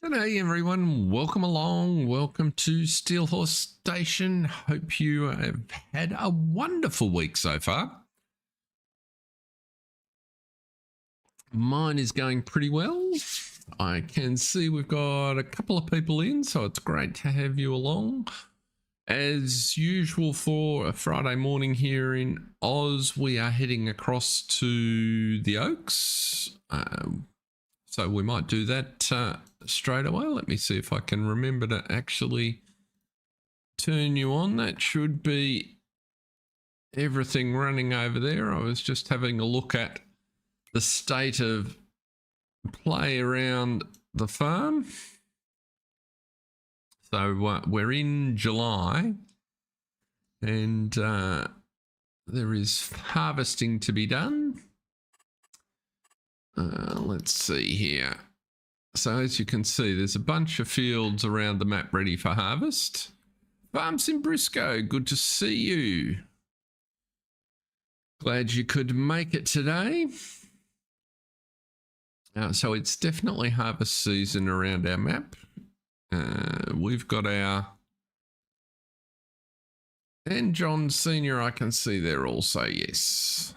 G'day everyone, welcome along, welcome to Steelhorse Station. Hope you have had a wonderful week so far. Mine is going pretty well. I can see we've got a couple of people in, so it's great to have you along. As usual for a Friday morning here in Oz, we are heading across to the Oaks. So we might do that straight away. Let me see if I can remember to actually turn you on. That should be everything running over there. I was just having a look at the state of play around the farm. So we're in July and there is harvesting to be done. Let's see here. So as you can see, there's a bunch of fields around the map ready for harvest. Farm Sim Brisco, good to see you. Glad you could make it today. So it's definitely harvest season around our map. We've got our... And John Senior, I can see there also, yes.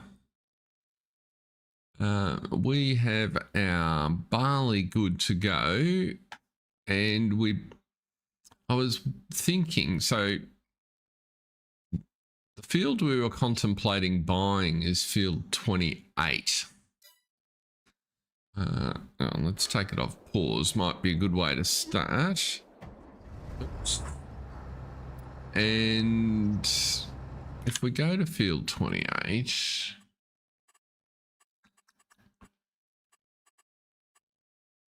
We have our barley good to go, and I was thinking, so the field we were contemplating buying is field 28. Let's take it off pause, might be a good way to start. Oops. And if we go to field 28,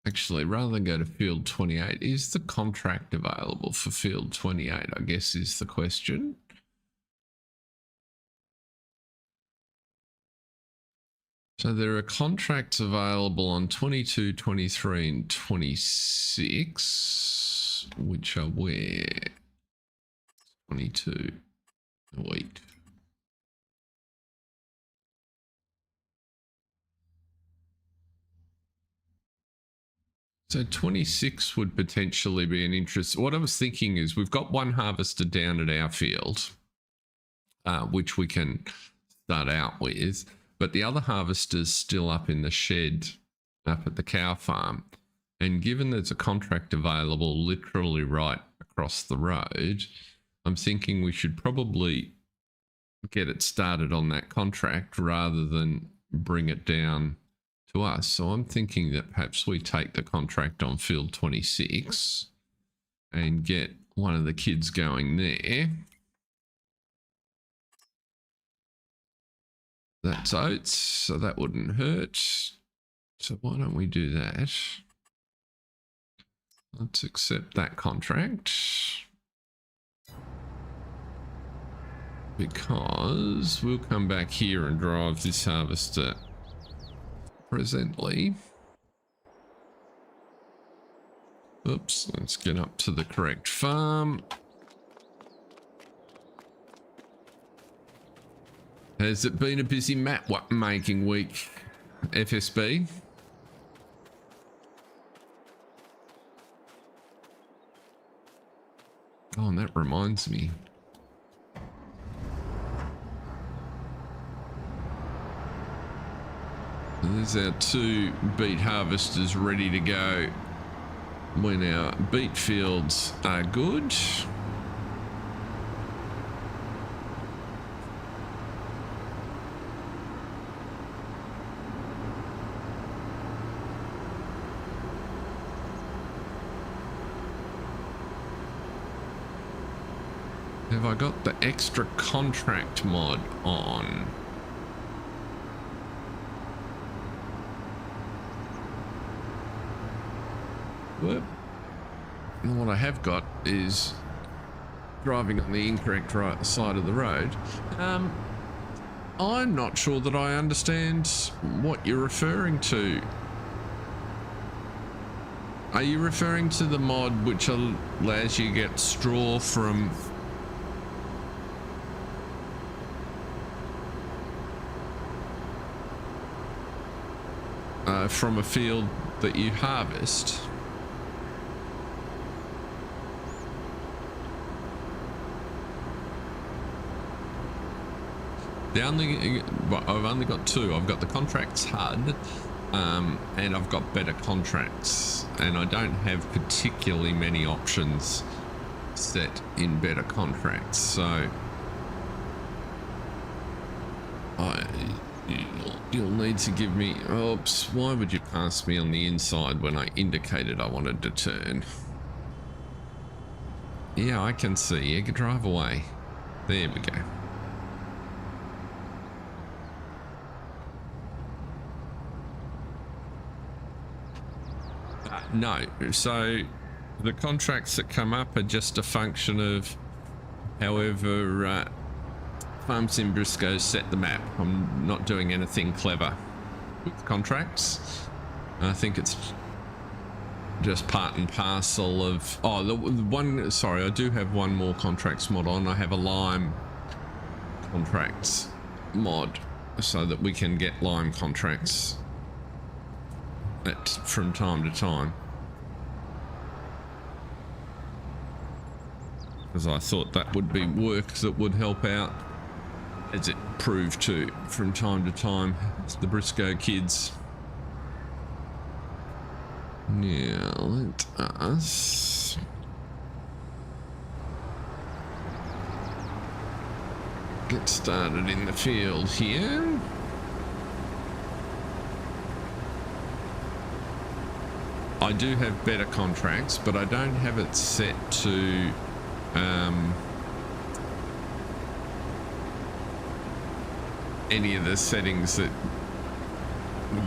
actually, rather than go to field 28, is the contract available for field 28, I guess is the question. So there are contracts available on 22, 23, and 26, which are where? 22. Wait. So 26 would potentially be an interest. What I was thinking is we've got one harvester down at our field, which we can start out with, but the other harvester's still up in the shed up at the cow farm. And given there's a contract available literally right across the road, I'm thinking we should probably get it started on that contract rather than bring it down to us. So I'm thinking that perhaps we take the contract on field 26 and get one of the kids going there. That's oats, so that wouldn't hurt. So why don't we do that? Let's accept that contract. Because we'll come back here and drive this harvester presently. Oops, let's get up to the correct farm. Has it been a busy map making week, FSB? Oh, and that reminds me. There's our two beet harvesters ready to go when our beet fields are good. Have I got the extra contract mod on? Well, what I have got is driving on the incorrect side of the road. I'm not sure that I understand what you're referring to. Are you referring to the mod which allows you to get straw from a field that you harvest? I've only got two. I've got the contracts HUD, and I've got better contracts, and I don't have particularly many options set in better contracts. So you'll need to give me. Oops! Why would you pass me on the inside when I indicated I wanted to turn? Yeah, I can see. You can drive away. There we go. No, so the contracts that come up are just a function of however Farm Sim Brisco set the map. I'm not doing anything clever with contracts. I think it's just part and parcel of... Oh, the one... Sorry, I do have one more contracts mod on. I have a Lime contracts mod so that we can get Lime contracts from time to time. Because I thought that would be work that would help out, as it proved to from time to time. It's the Brisco kids. Now let us get started in the field here. I do have better contracts, but I don't have it set to any of the settings that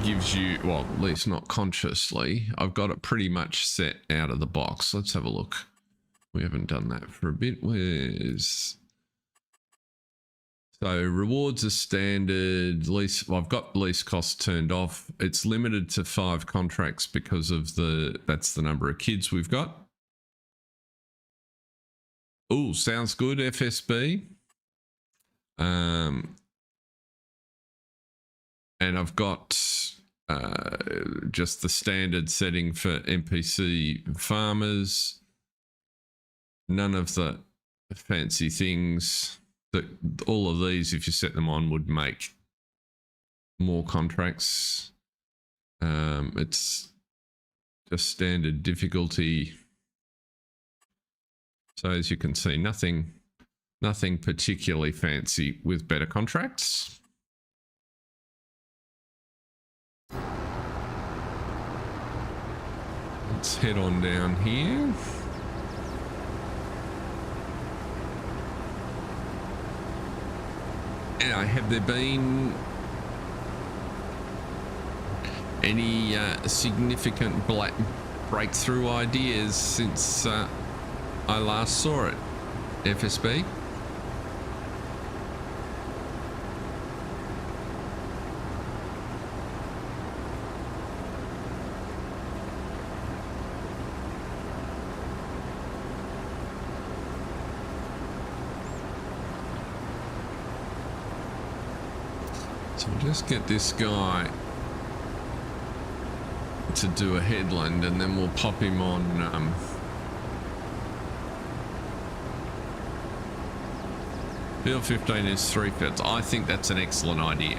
gives you, well, at least not consciously. I've got it pretty much set out of the box. Let's have a look. We haven't done that for a bit. Where's... So rewards are standard. Lease, well, I've got lease costs turned off. It's limited to 5 contracts because of that's the number of kids we've got. Oh, sounds good, FSB. And I've got just the standard setting for NPC farmers. None of the fancy things. That all of these, if you set them on, would make more contracts. It's just standard difficulty. So as you can see, nothing particularly fancy with better contracts. Let's head on down here. Now, have there been any significant breakthrough ideas since I last saw it, FSB? So we'll just get this guy to do a headland and then we'll pop him on field 15 is 3 fields. I think that's an excellent idea.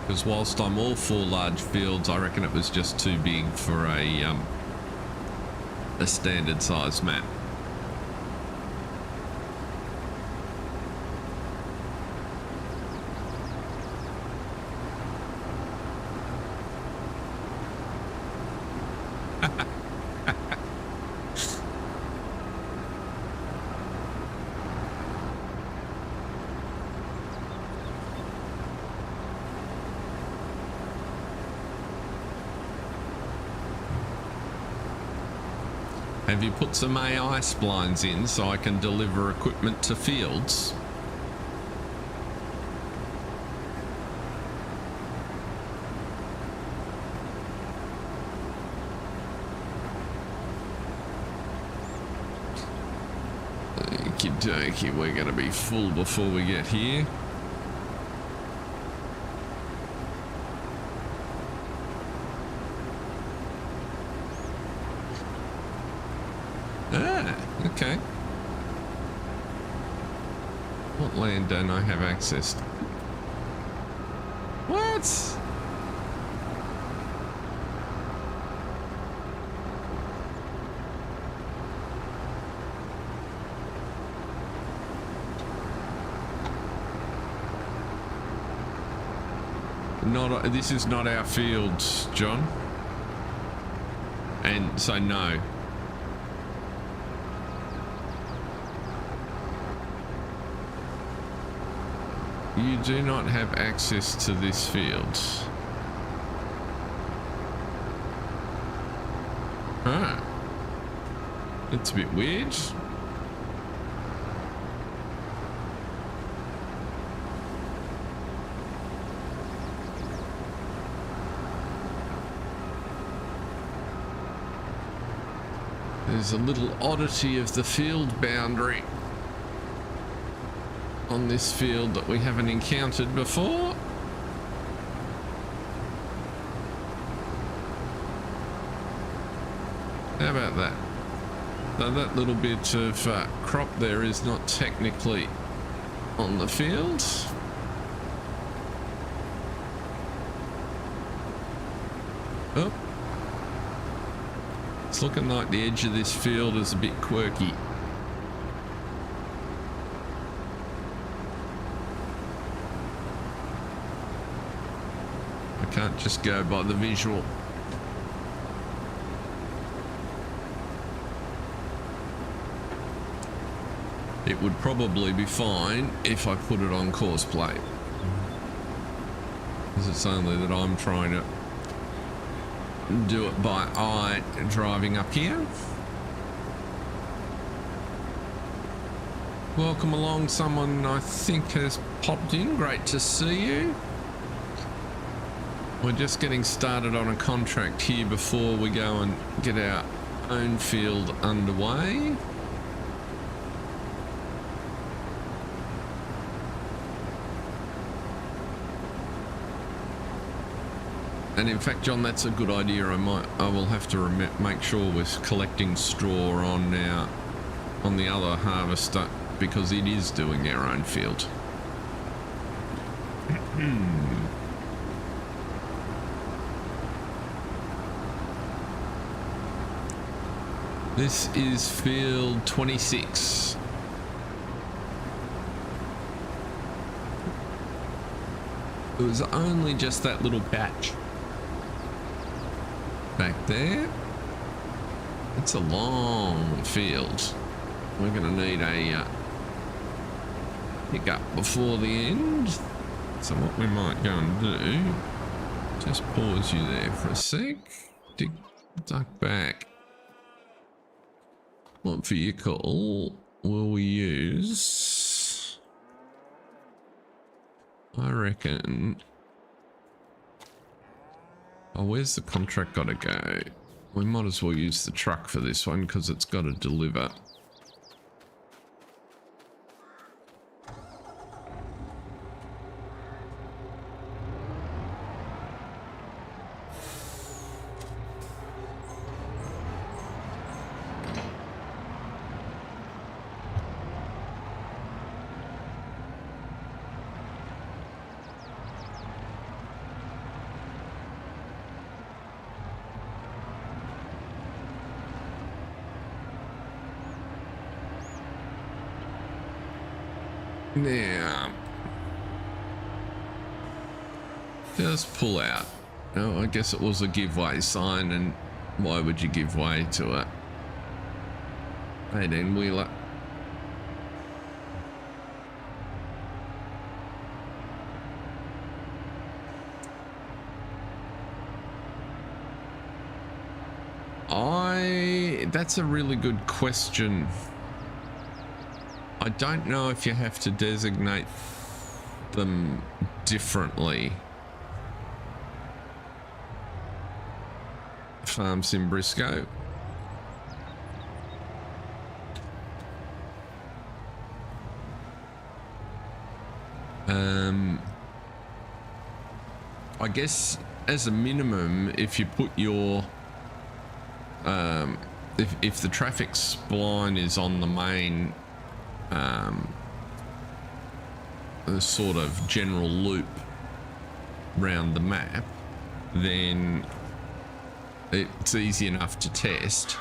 Because whilst I'm all for large fields, I reckon it was just too big for a standard size map. Have you put some AI splines in so I can deliver equipment to fields? Okie dokie, we're going to be full before we get here. Ah, okay. What land don't I have access to? What? Not, this is not our field, John. And so no. You do not have access to this field. Ah. It's a bit weird. There's a little oddity of the field boundary on this field that we haven't encountered before. How about that? So that little bit of crop there is not technically on the field. Oh. It's looking like the edge of this field is a bit quirky. I can't just go by the visual. It would probably be fine if I put it on course plate, because it's only that I'm trying to do it by eye driving up here. Welcome along, someone I think has popped in. Great to see you. We're just getting started on a contract here before we go and get our own field underway. And in fact, John, that's a good idea. I will have to make sure we're collecting straw on the other harvester, because it is doing our own field. This is field 26. It was only just that little patch back there. It's a long field. We're going to need a pick up before the end. So what we might go and do, just pause you there for a sec. Duck back. What vehicle will we use? I reckon. Oh, where's the contract got to go? We might as well use the truck for this one because it's got to deliver. Now, just pull out. Oh, I guess it was a giveaway sign, and why would you give way to it? 18-wheeler. That's a really good question. I don't know if you have to designate them differently. Farm Sim Brisco. I guess as a minimum, if you put your if the traffic spline is on the main the sort of general loop around the map, then it's easy enough to test.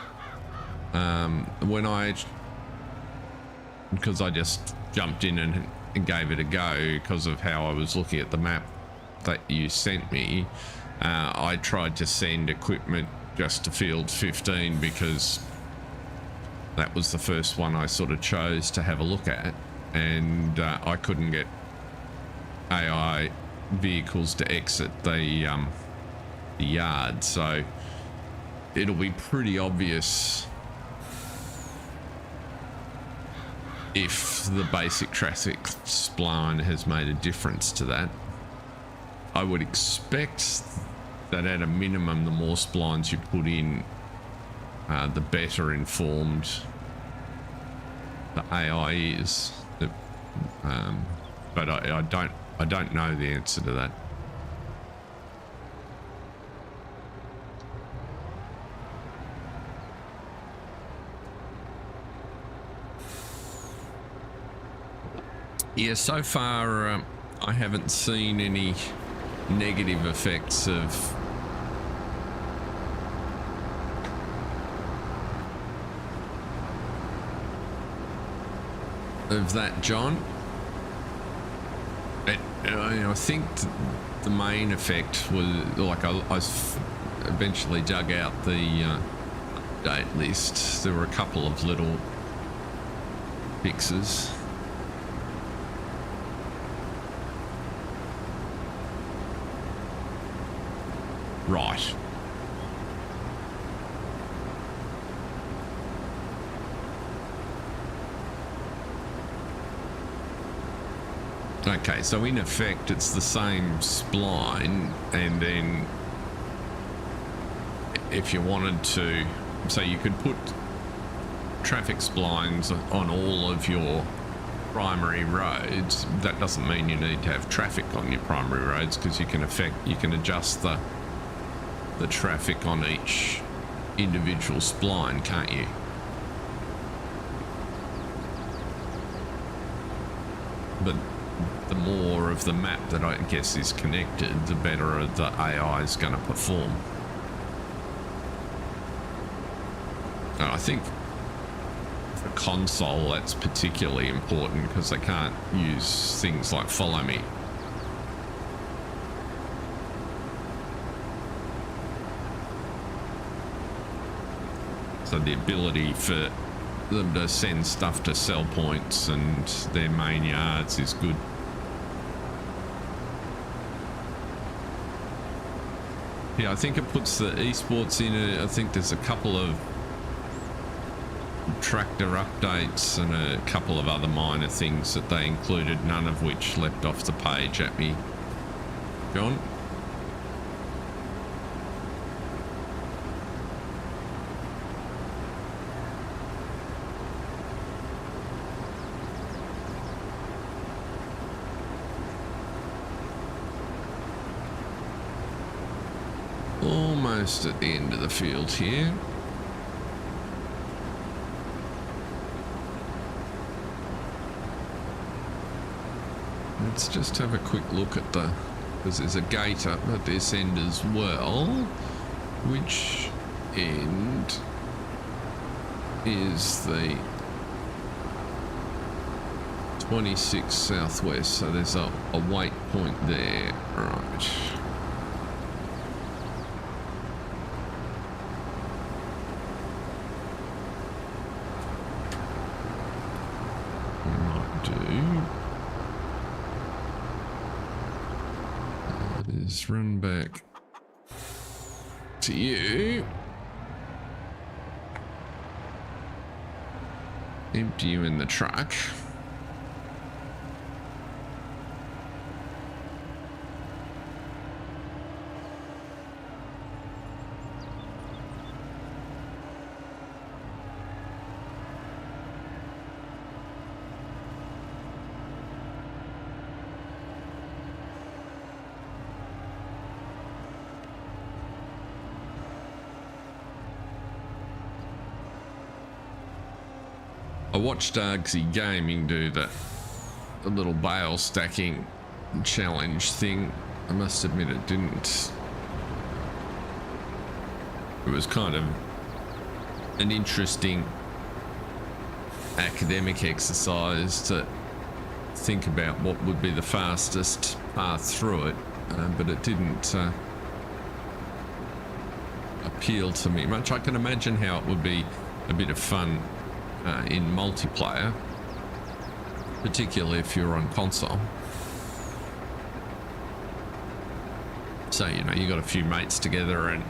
Because I just jumped in and gave it a go because of how I was looking at the map that you sent me, I tried to send equipment just to field 15 because that was the first one I sort of chose to have a look at, and I couldn't get AI vehicles to exit the yard, so it'll be pretty obvious if the basic traffic spline has made a difference to that. I would expect that at a minimum, the more splines you put in, the better informed the AI is. But I don't know the answer to that. Yeah, so far I haven't seen any negative effects of that, John. I think the main effect was like I eventually dug out the update list. There were a couple of little fixes. Right. Okay, so in effect it's the same spline, and then if you wanted to, so you could put traffic splines on all of your primary roads. That doesn't mean you need to have traffic on your primary roads, because you can adjust the traffic on each individual spline, can't you? But the more of the map that I guess is connected, the better the AI is going to perform. And I think for console that's particularly important because they can't use things like follow me. So the ability for them to send stuff to sell points and their main yards is good. Yeah, I think it puts the esports in it. I think there's a couple of tractor updates and a couple of other minor things that they included, none of which leapt off the page at me. John? Almost at the end of the field here. Let's just have a quick look at because there's a gate up at this end as well. Which end is the 26 southwest? So there's a wait point there, right? Run back to you, empty you in the truck. I watched Argsy Gaming do the little bale stacking challenge thing. I must admit it didn't. It was kind of an interesting academic exercise to think about what would be the fastest path through it, but it didn't appeal to me much. I can imagine how it would be a bit of fun in multiplayer, particularly if you're on console. So, you know, you got a few mates together and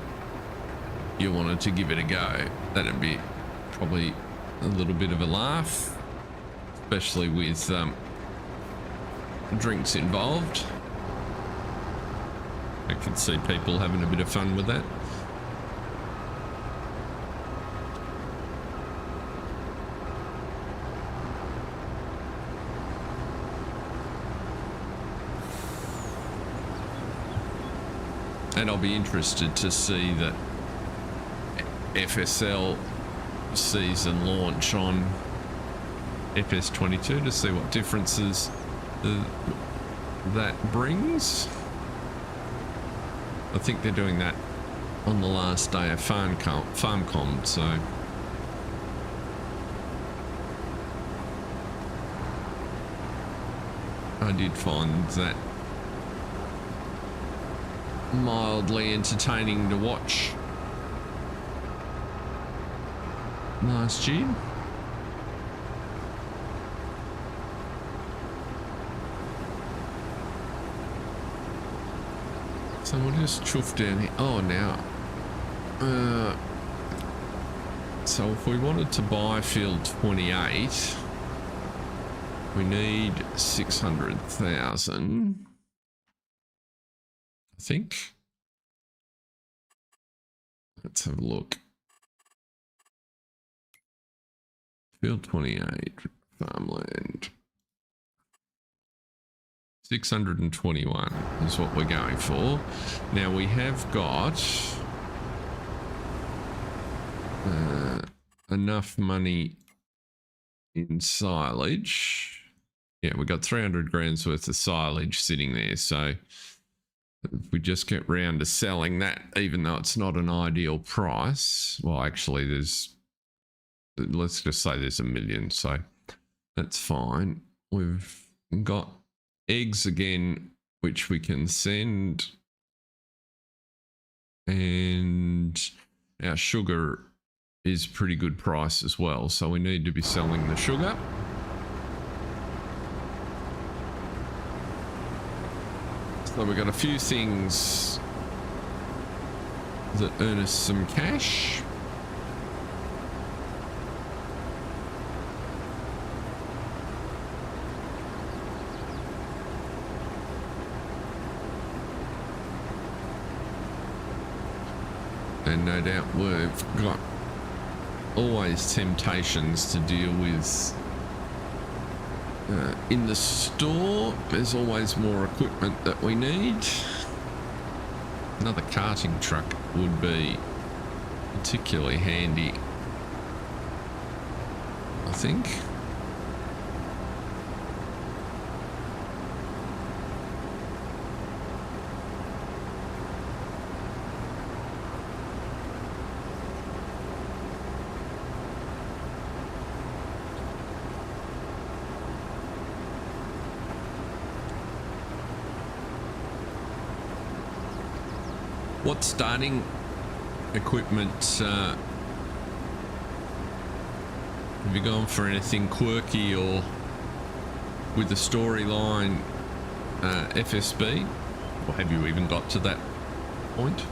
you wanted to give it a go. That'd be probably a little bit of a laugh, especially with drinks involved. I could see people having a bit of fun with that. And I'll be interested to see that FSL season launch on FS22 to see what differences that brings. I think they're doing that on the last day of FarmCom, so I did find that mildly entertaining to watch last year. So we'll just chuff down here. Oh, now. So if we wanted to buy field 28, we need 600,000. I think. Let's have a look. Field 28, farmland. 621 is what we're going for. Now we have got enough money in silage. Yeah, we got 300 grand's worth of silage sitting there. So if we just get round to selling that, even though it's not an ideal price, well, actually let's just say there's 1 million, so that's fine. We've got eggs again, which we can send, and our sugar is pretty good price as well, so we need to be selling the sugar. So we've got a few things that earn us some cash. And no doubt we've got always temptations to deal with in the store. There's always more equipment that we need. Another carting truck would be particularly handy, I think. What starting equipment have you gone for? Anything quirky or with the storyline FSB? Or have you even got to that point?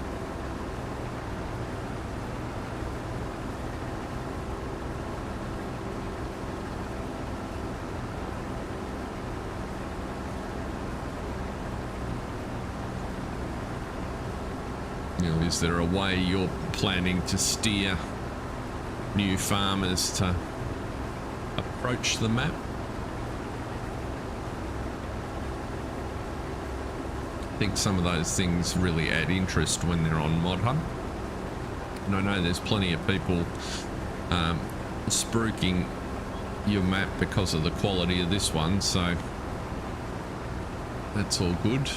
Is there a way you're planning to steer new farmers to approach the map? I think some of those things really add interest when they're on Mod Hub. And I know there's plenty of people spruiking your map because of the quality of this one, so that's all good.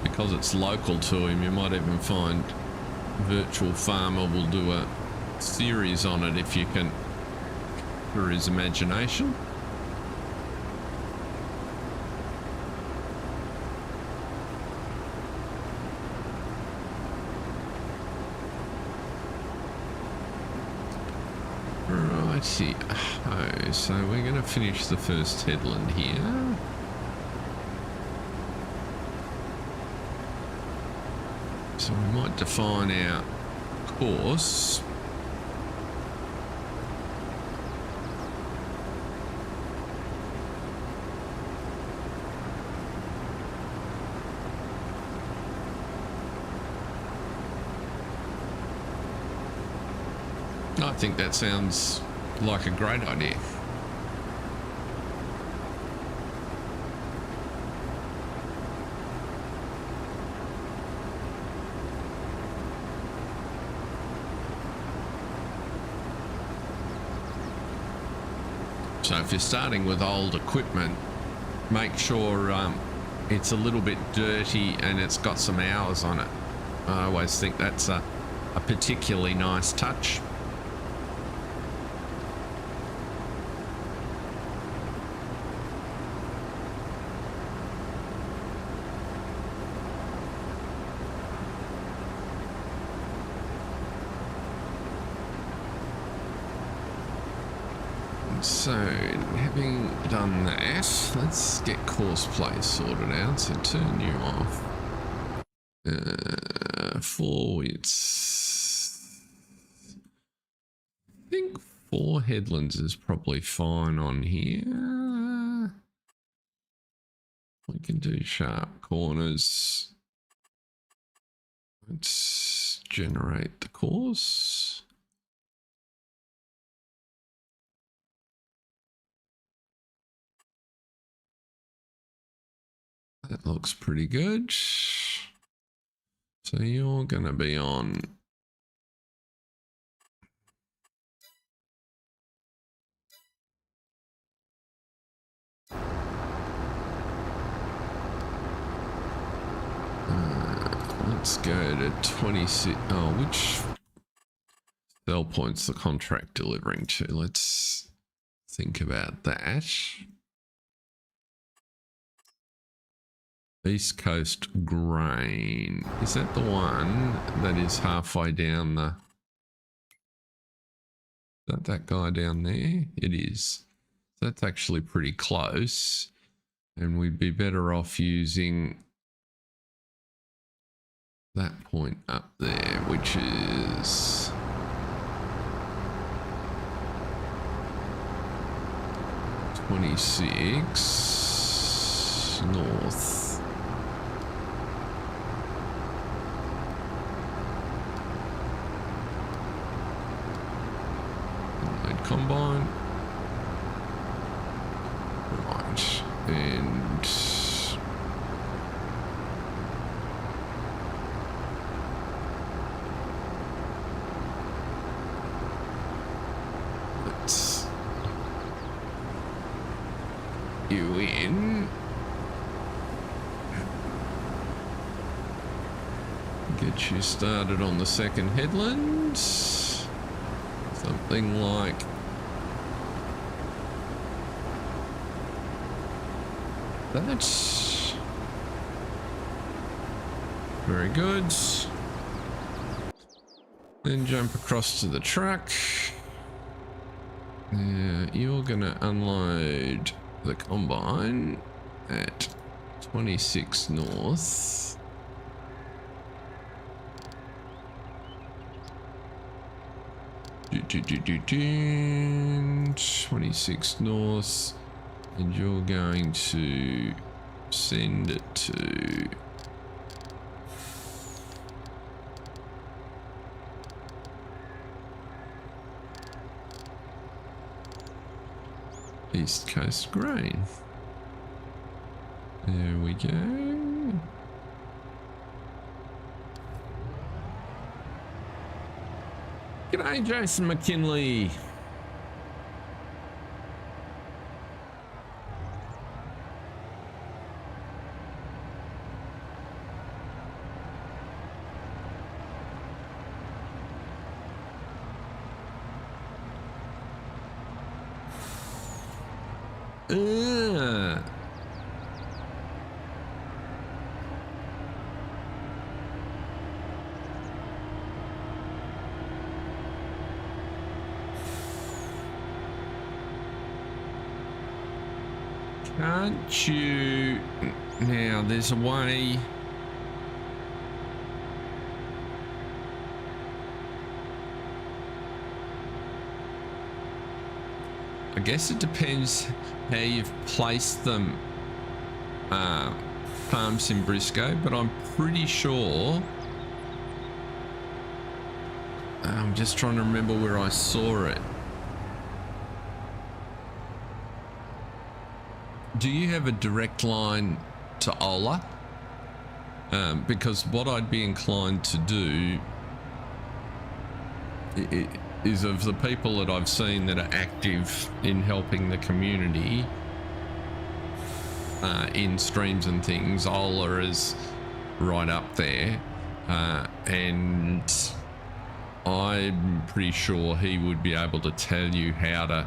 Because it's local to him, you might even find Virtual Farmer will do a series on it if you can, for his imagination. Righty, so we're going to finish the first headland here. So we might define our course. I think that sounds like a great idea. So if you're starting with old equipment, make sure it's a little bit dirty and it's got some hours on it. I always think that's a particularly nice touch. So, having done that, let's get course play sorted out. So turn you off. Forwards. I think 4 headlands is probably fine on here. We can do sharp corners. Let's generate the course. That looks pretty good. So you're going to be on let's go to 26. Oh, which sell point's the contract delivering to? Let's think about that. East Coast Grain. Is that the one that is halfway down the... Is that guy down there? It is. That's actually pretty close. And we'd be better off using that point up there, which is... $26 north. Combine. Right. And let's you in. Get you started on the second headland. Something like that. Very good. Then jump across to the truck. You're gonna unload the combine at 26 north. 26 north, and you're going to send it to East Coast grain. There we go. G'day, Jason McKinley. Can't you... Now, there's a way... I guess it depends how you've placed them, Farm Sim Brisco, but I'm pretty sure... I'm just trying to remember where I saw it. Do you have a direct line to Ola? Because what I'd be inclined to do is, of the people that I've seen that are active in helping the community in streams and things, Ola is right up there, and I'm pretty sure he would be able to tell you how to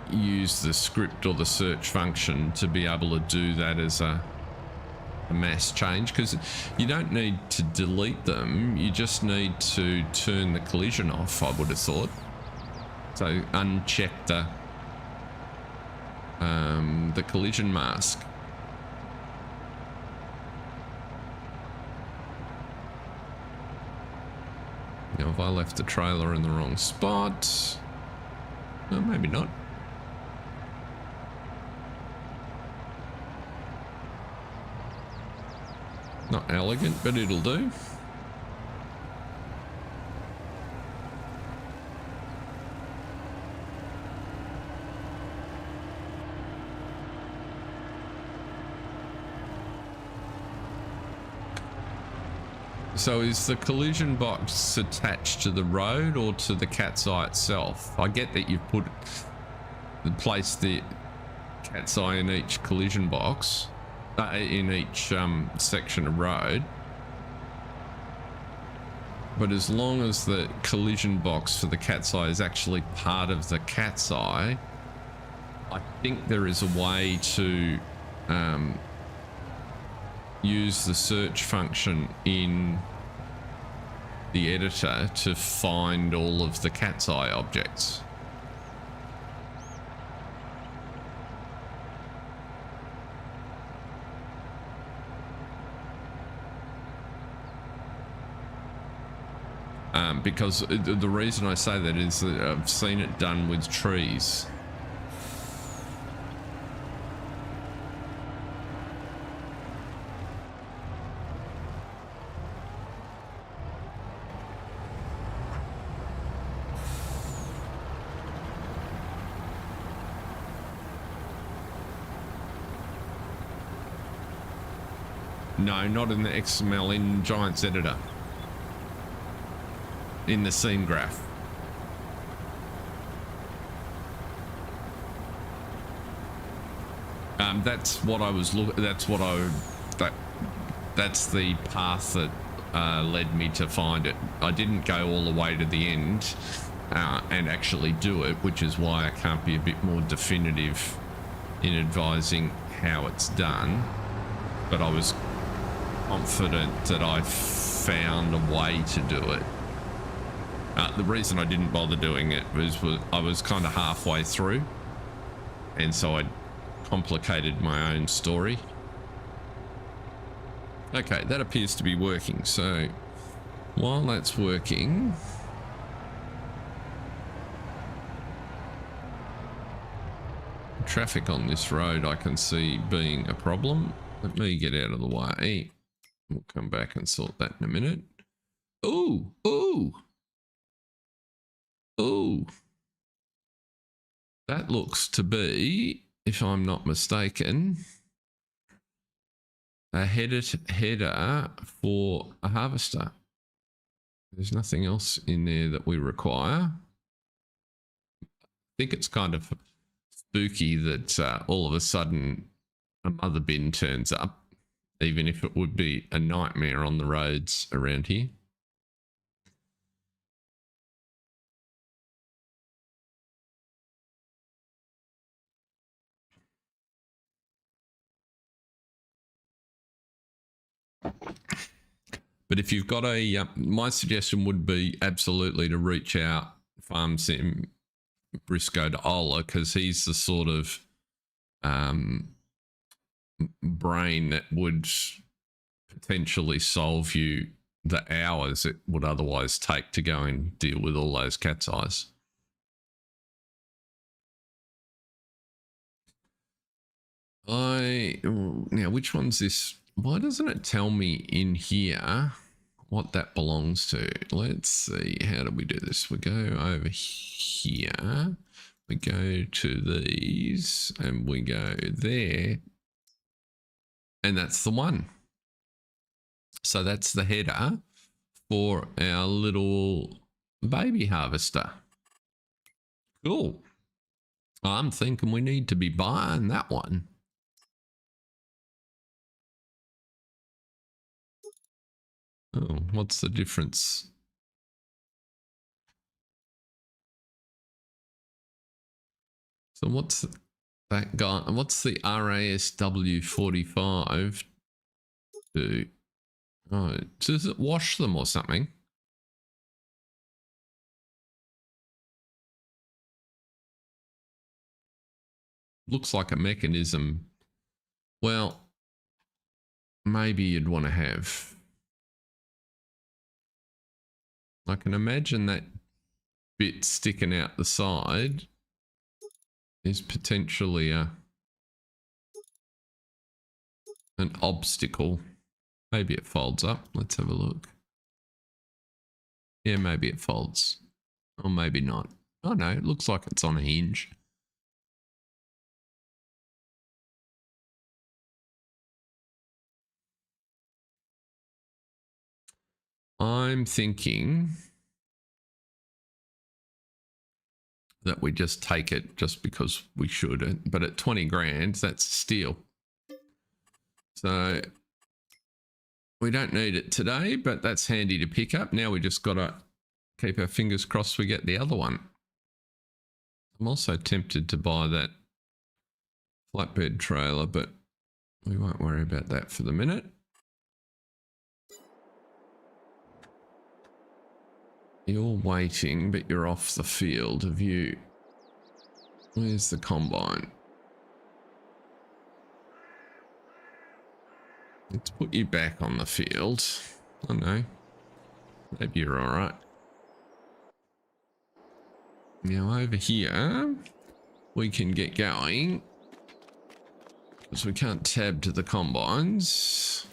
use the script or the search function to be able to do that as a mass change, because you don't need to delete them, you just need to turn the collision off, I would have thought. So uncheck the collision mask. Now if I left the trailer in the wrong spot, well, maybe not. Not elegant, but it'll do. So is the collision box attached to the road or to the cat's eye itself? I get that you've placed the cat's eye in each collision box. In each section of road, but as long as the collision box for the cat's eye is actually part of the cat's eye, I think there is a way to use the search function in the editor to find all of the cat's eye objects. Because the reason I say that is that I've seen it done with trees. No, not in the XML, in Giants Editor. In the scene graph. That's what I was looking. That's what that's the path that led me to find it. I didn't go all the way to the end and actually do it, which is why I can't be a bit more definitive in advising how it's done. But I was confident that I found a way to do it. The reason I didn't bother doing it was I was kind of halfway through, and so I complicated my own story. Okay, that appears to be working. So while that's working, traffic on this road I can see being a problem. Let me get out of the way. We'll come back and sort that in a minute. Ooh, ooh. Oh, that looks to be, if I'm not mistaken, a header for a harvester. There's nothing else in there that we require. I think it's kind of spooky that all of a sudden a mother bin turns up, even if it would be a nightmare on the roads around here. But if you've got a, my suggestion would be absolutely to reach out Farm Sim Brisco to Ola, because he's the sort of brain that would potentially solve you the hours it would otherwise take to go and deal with all those cat's eyes. Now, which one's this? Why doesn't it tell me in here what that belongs to? Let's see. How do we do this? We go over here. We go to these and we go there. And that's the one. So that's the header for our little baby harvester. Cool. I'm thinking we need to be buying that one. Oh, what's the difference? So what's that guy? What's the RASW 45 do? Oh, does it wash them or something? Looks like a mechanism. Well, maybe you'd want to have. I can imagine that bit sticking out the side is potentially an obstacle. Maybe it folds up. Let's have a look. Yeah, maybe it folds. Or maybe not. Oh no, it looks like it's on a hinge. I'm thinking that we just take it just because we should, but at 20 grand, that's steal. So we don't need it today, but that's handy to pick up. Now we just got to keep our fingers crossed we get the other one. I'm also tempted to buy that flatbed trailer, but we won't worry about that for the minute. You're waiting, but you're off the field. Have you? Where's the combine? Let's put you back on the field. I know. Maybe you're all right. Now over here, we can get going because we can't tab to the combines.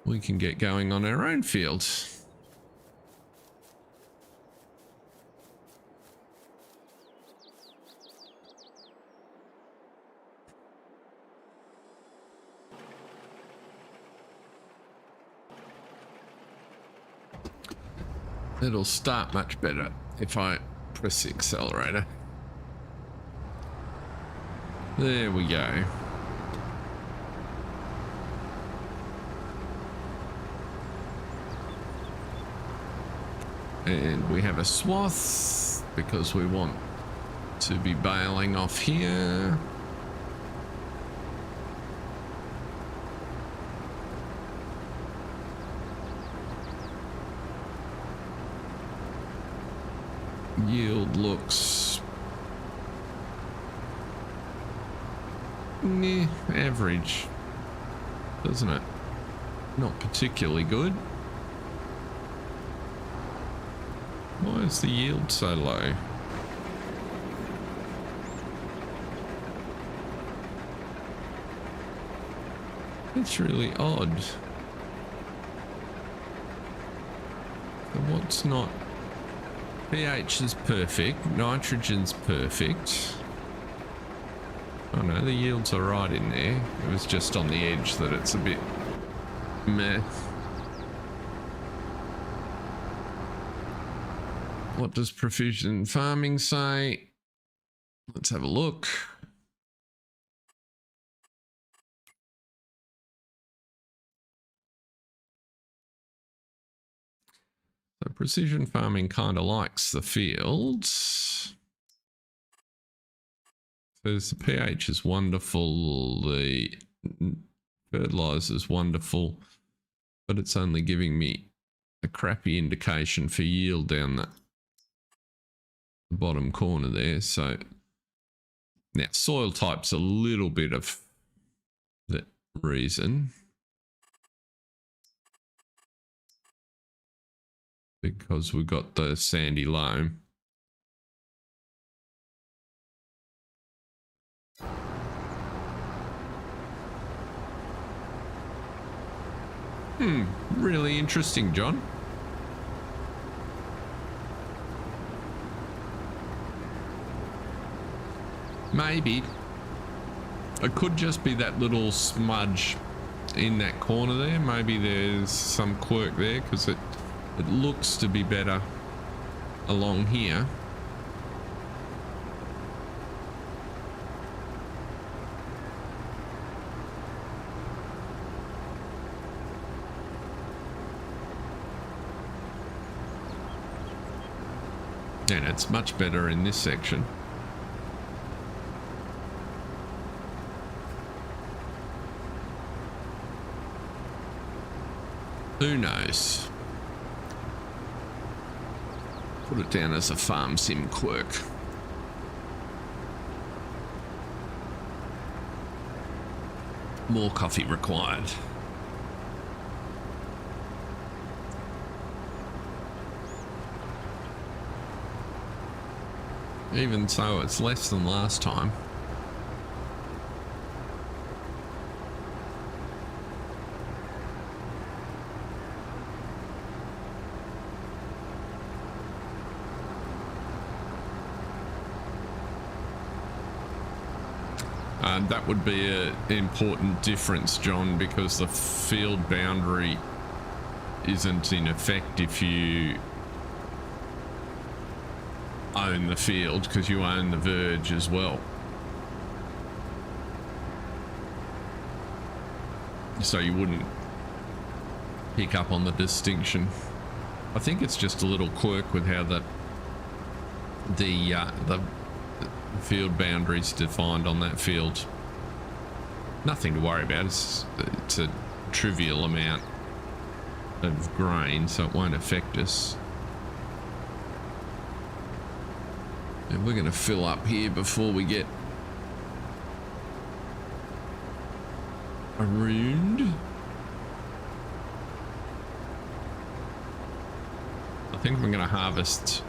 We can get going on our own field. It'll start much better if I press the accelerator. There we go. And we have a swath because we want to be bailing off here. Yield looks average, doesn't it? Not particularly good. Why is the yield so low? It's really odd. What's not? pH is perfect. Nitrogen's perfect. Oh no, the yield's all right in there. It was just on the edge that it's a bit meh. What does precision farming say? Let's have a look. So precision farming kind of likes the fields. Says the pH is wonderful, the fertilizer is wonderful, but it's only giving me a crappy indication for yield down the bottom corner there. So now soil type's a little bit of the reason, because we've got the sandy loam. Really interesting, John. Maybe it could just be that little smudge in that corner there. Maybe there's some quirk there, because it looks to be better along here. And it's much better in this section. Who knows? Put it down as a farm sim quirk. More coffee required. Even so, it's less than last time. That would be an important difference, John, because the field boundary isn't in effect if you own the field, because you own the verge as well. So you wouldn't pick up on the distinction. I think it's just a little quirk with how the field boundaries defined on that field. Nothing to worry about. It's a trivial amount of grain, so it won't affect us. And we're going to fill up here before we get ruined. I think we're going to harvest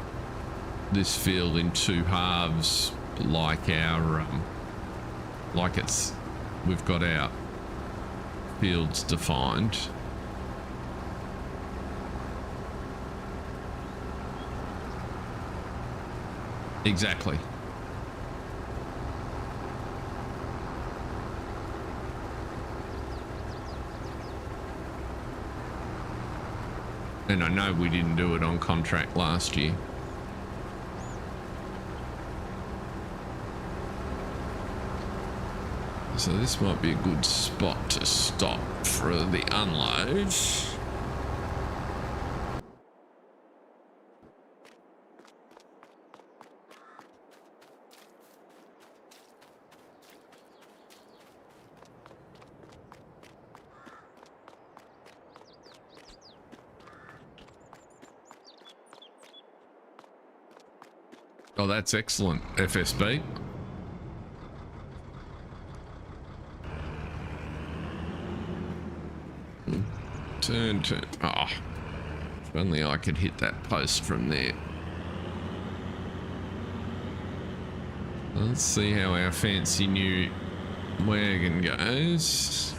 this field in two halves, like our we've got our fields defined. Exactly. And I know we didn't do it on contract last year. So this might be a good spot to stop for the unload. Oh, that's excellent, FSB. Turn. Oh, if only I could hit that post from there. Let's see how our fancy new wagon goes.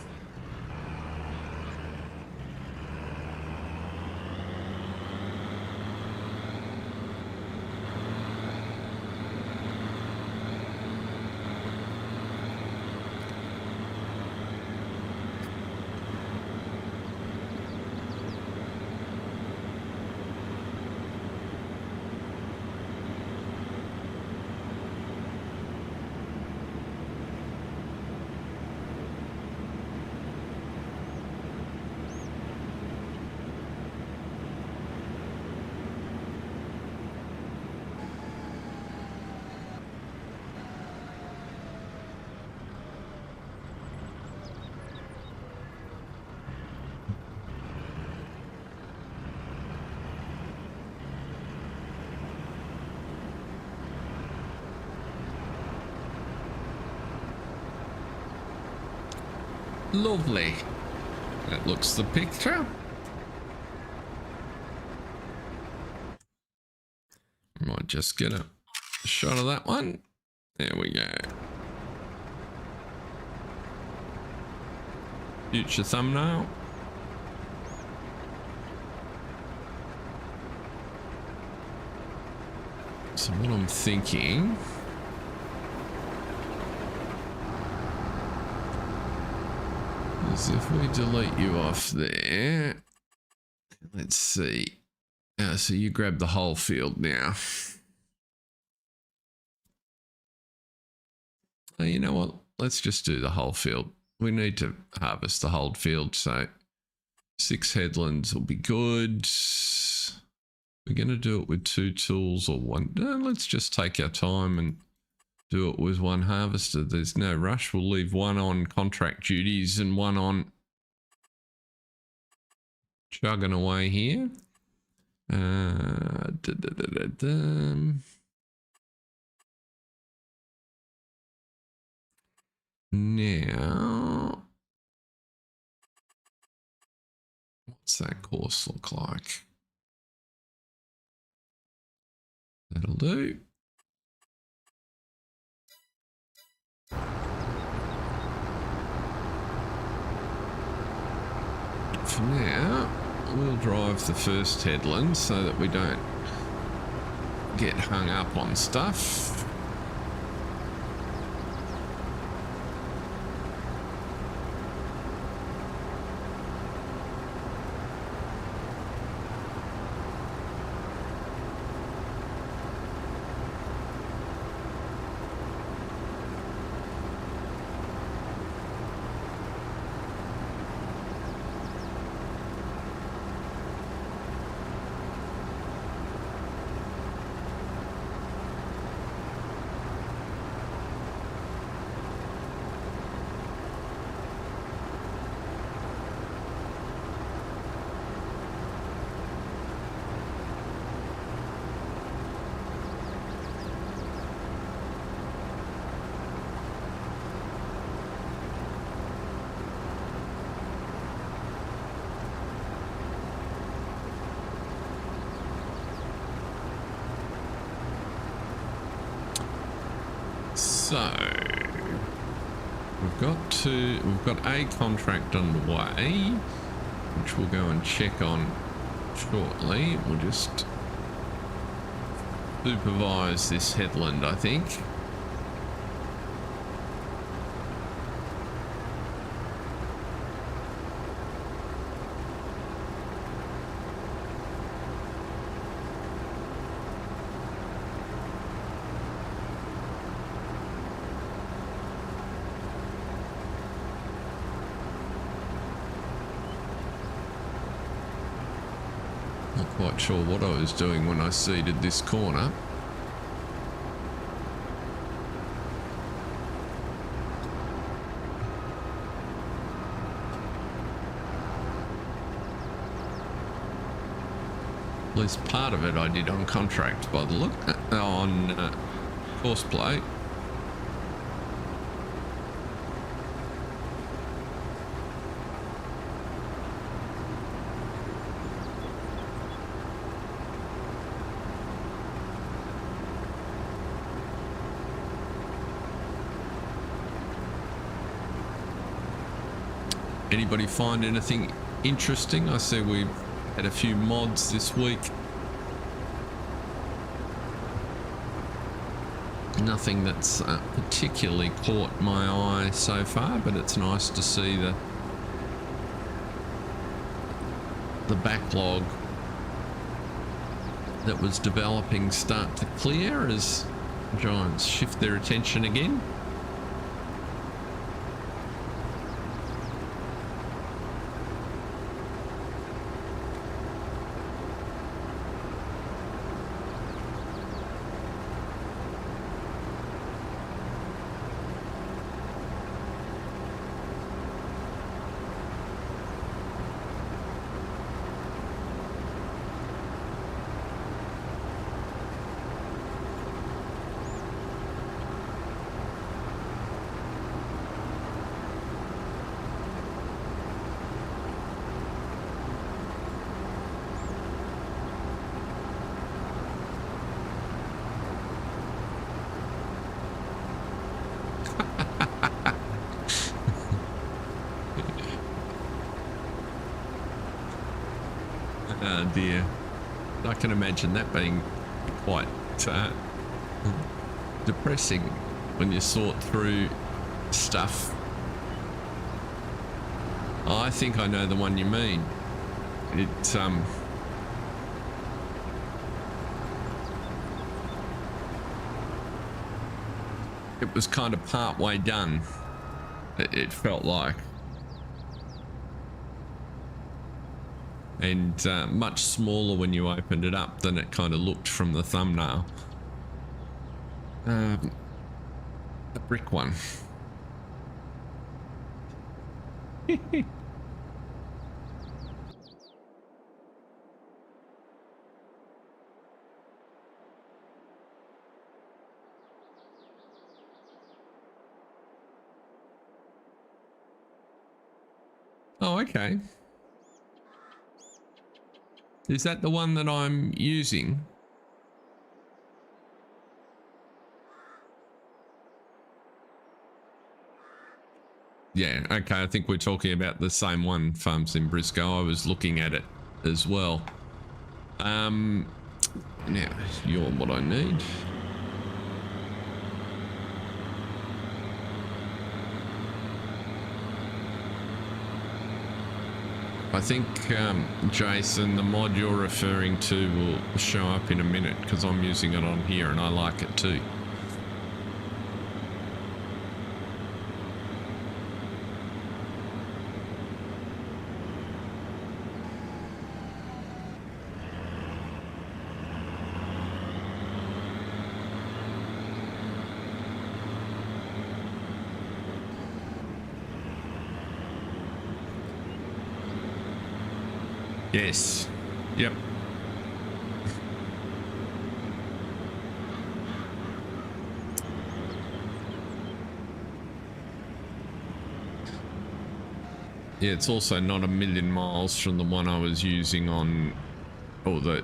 Lovely. That looks the picture. Might just get a shot of that one. There we go. Future thumbnail. So what I'm thinking is if we delete you off there, let's see. So you grab the whole field now. You know what? Let's just do the whole field. We need to harvest the whole field, so 6 headlands will be good. We're going to do it with 2 tools or 1. No, let's just take our time and do it with 1 harvester. There's no rush. We'll leave 1 on contract duties and 1 on chugging away here. Now, what's that course look like? That'll do. For now, we'll drive the first headland so that we don't get hung up on stuff. So we've got a contract underway, which we'll go and check on shortly. We'll just supervise this headland, I think. Quite sure what I was doing when I seeded this corner. At least part of it I did on contract by the look, on course play. Anybody find anything interesting? I see we've had a few mods this week. Nothing that's particularly caught my eye so far, but it's nice to see the backlog that was developing start to clear as giants shift their attention again. Oh dear. I can imagine that being quite depressing when you sort through stuff. Oh, I think I know the one you mean. It was kind of part way done. It felt like. And much smaller when you opened it up than it kind of looked from the thumbnail. The brick one. Oh, okay. Is that the one that I'm using? Yeah, okay, I think we're talking about the same one, Farm Sim Brisco. I was looking at it as well. Now, you're what I need. I think, Jason, the mod you're referring to will show up in a minute because I'm using it on here and I like it too. Yes. Yep. Yeah, it's also not a million miles from the one I was using on, or the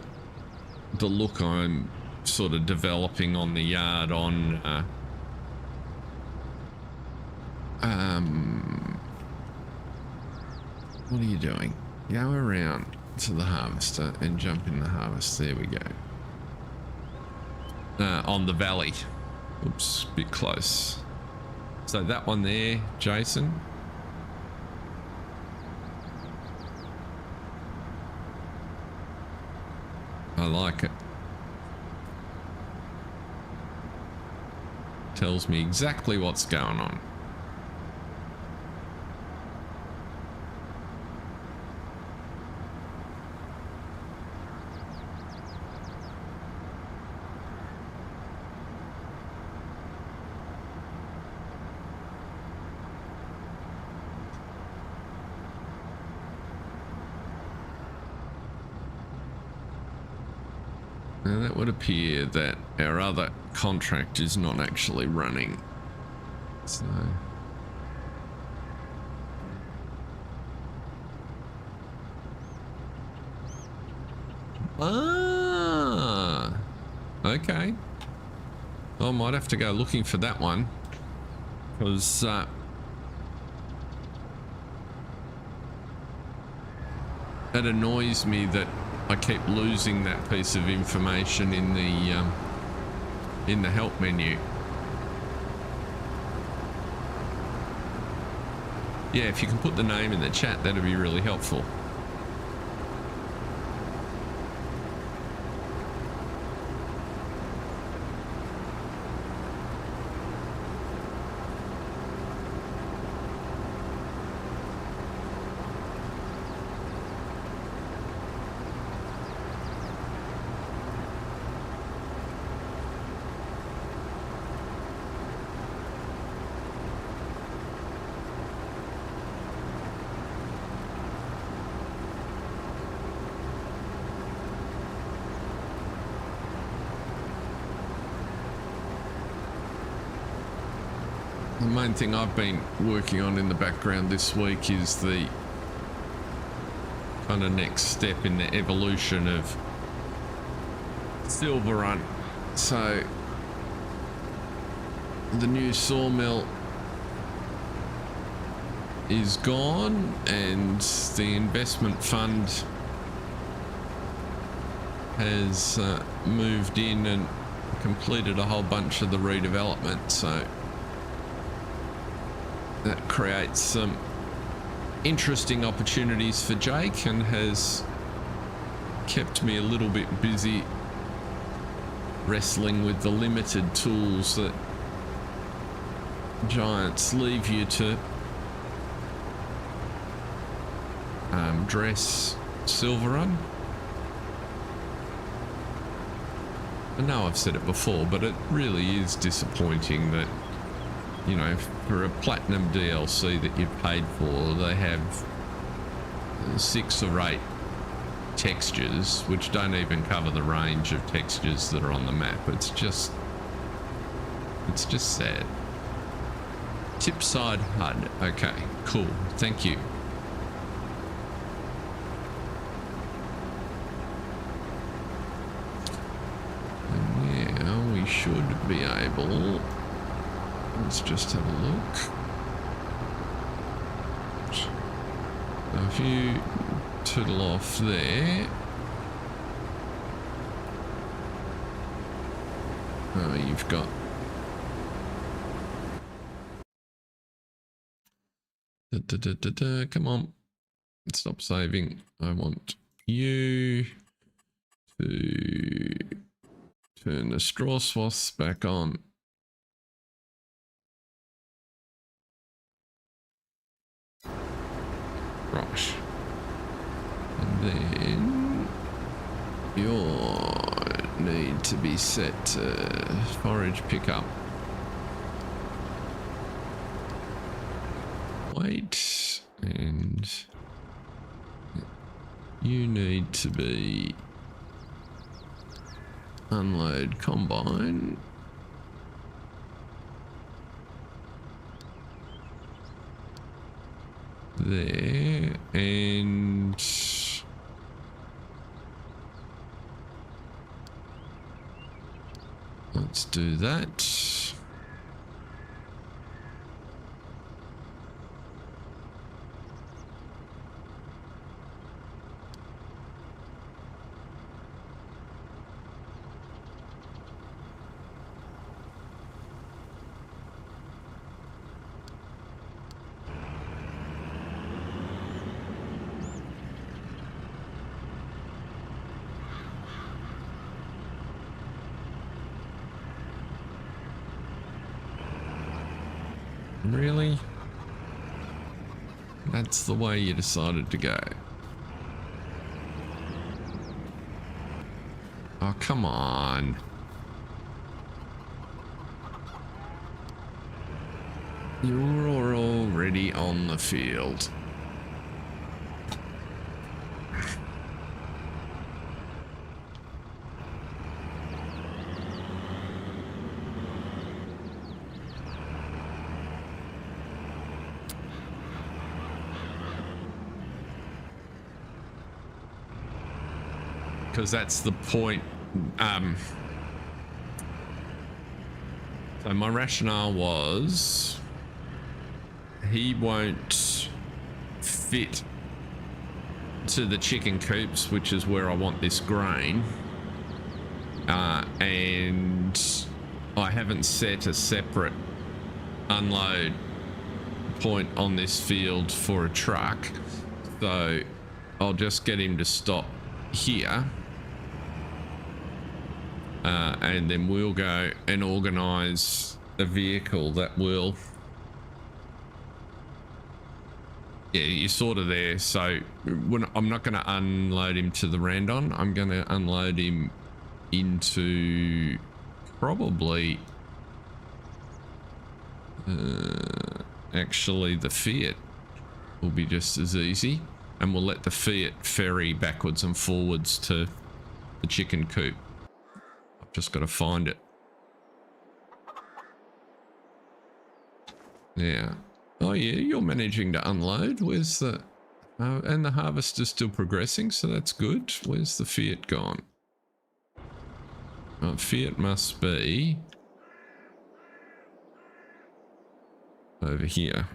look I'm sort of developing on the yard on what are you doing? Go around to the harvester and jump in the harvest. There we go. On the valley. Oops, bit close. So that one there, Jason. I like it. Tells me exactly what's going on. Now that would appear that our other contract is not actually running. So okay. Well, I might have to go looking for that one because it annoys me that I keep losing that piece of information in the help menu. Yeah, if you can put the name in the chat, that'd be really helpful. The main thing I've been working on in the background this week is the kind of next step in the evolution of Silver Run. So the new sawmill is gone and the investment fund has moved in and completed a whole bunch of the redevelopment, so that creates some interesting opportunities for Jake and has kept me a little bit busy wrestling with the limited tools that giants leave you to dress Silverrun. I know I've said it before, but it really is disappointing that, you know, for a platinum DLC that you've paid for, they have 6 or 8 textures, which don't even cover the range of textures that are on the map. It's just sad. Tipside HUD. Okay, cool. Thank you. And now we should be able... Let's just have a look. So if you tootle off there. Oh, you've got... Come on. Stop saving. I want you to turn the straw swaths back on. Right. And then you need to be set to forage pickup. Wait, and you need to be unload combine. There, and let's do that. Really? That's the way you decided to go. Oh, come on. You're already on the field. Because that's the point. So my rationale was he won't fit to the chicken coops, which is where I want this grain, and I haven't set a separate unload point on this field for a truck, so I'll just get him to stop here. And then we'll go and organize a vehicle that will... Yeah, you're sort of there. So I'm not going to unload him to the Randon. I'm going to unload him into probably... actually, the Fiat will be just as easy. And we'll let the Fiat ferry backwards and forwards to the chicken coop. Just got to find it. Yeah. Oh yeah, you're managing to unload. Where's the... and the harvest is still progressing, so that's good. Where's the Fiat gone? Oh, Fiat must be... over here.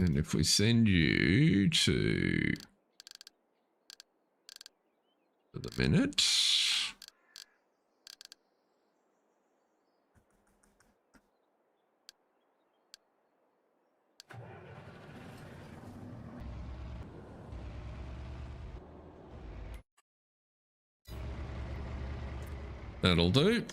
And if we send you to the minute, that'll do.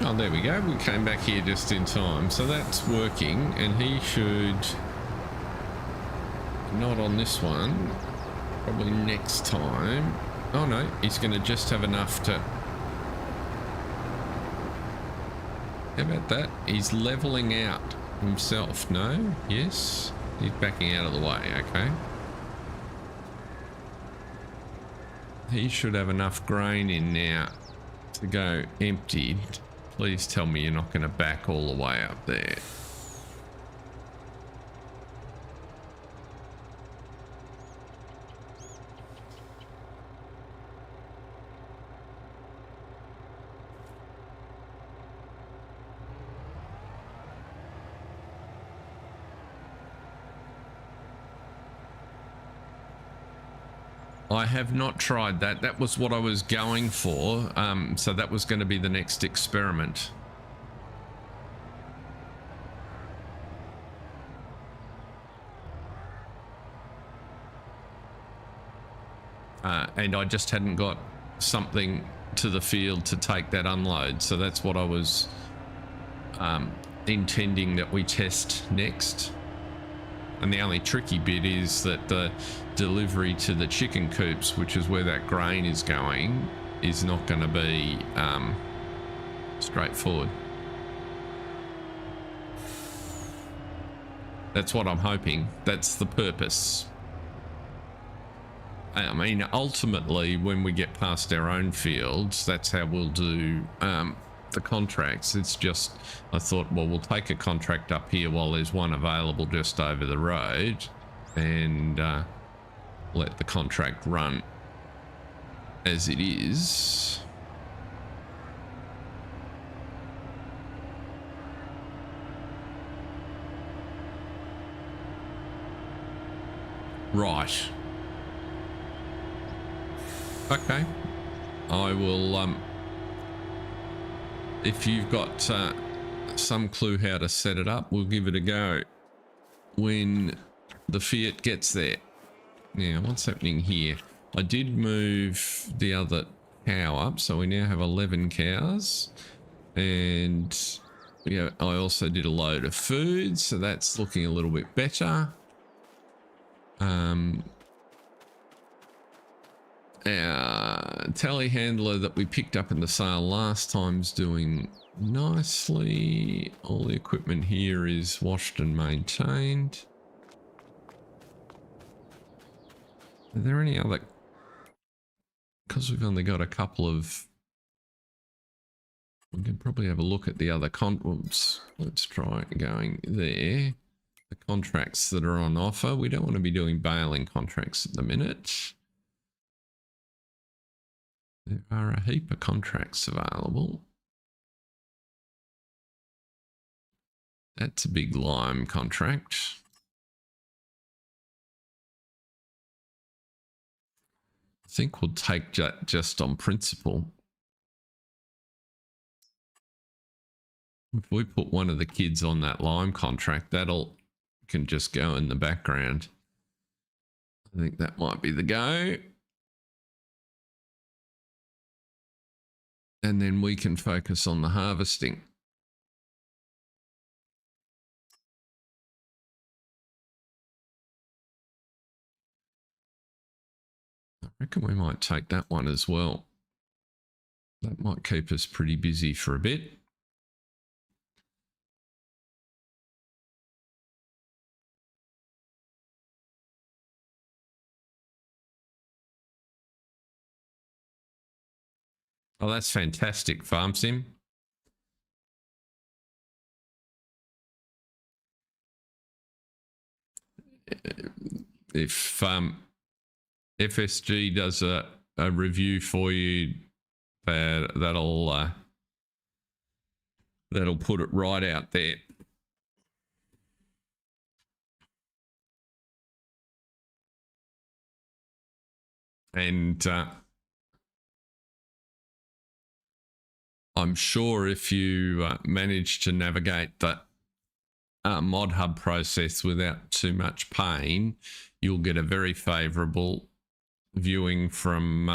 Oh, there we go. We came back here just in time. So that's working, and he should... Not on this one. Probably next time. Oh, no. He's going to just have enough to... How about that? He's leveling out himself. No? Yes? He's backing out of the way. Okay. He should have enough grain in now to go emptied. Please tell me you're not going to back all the way up there. I have not tried that. That was what I was going for. So that was going to be the next experiment. And I just hadn't got something to the field to take that unload. So that's what I was intending that we test next. And the only tricky bit is that the delivery to the chicken coops, which is where that grain is going, is not going to be straightforward. That's what I'm hoping. That's the purpose. I mean, ultimately, when we get past our own fields, that's how we'll do the contracts. It's just, I thought, well, we'll take a contract up here while there's one available just over the road, and let the contract run as it is. Right. Okay. I will, if you've got some clue how to set it up, we'll give it a go when the Fiat gets there. Now, what's happening here? I did move the other cow up, so we now have 11 cows. And yeah, I also did a load of food, so that's looking a little bit better. Our telehandler that we picked up in the sale last time's doing nicely. All the equipment here is washed and maintained. Are there any other... Because we've only got a couple of... We can probably have a look at the other Oops, let's try going there. The contracts that are on offer. We don't want to be doing baling contracts at the minute. There are a heap of contracts available. That's a big lime contract. I think we'll take just on principle. If we put one of the kids on that lime contract, that'll can just go in the background. I think that might be the go. And then we can focus on the harvesting. I reckon we might take that one as well. That might keep us pretty busy for a bit. Oh, that's fantastic, Farm Sim. If FSG does a review for you, that'll put it right out there. And I'm sure if you manage to navigate the mod hub process without too much pain, you'll get a very favorable viewing from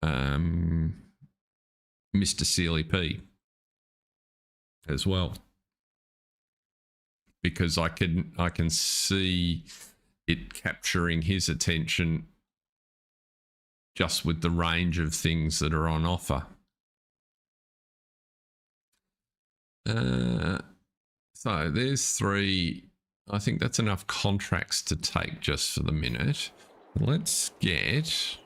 Mr. Sealy P as well, because I can see it capturing his attention just with the range of things that are on offer. So there's 3. I think that's enough contracts to take just for the minute. Let's get...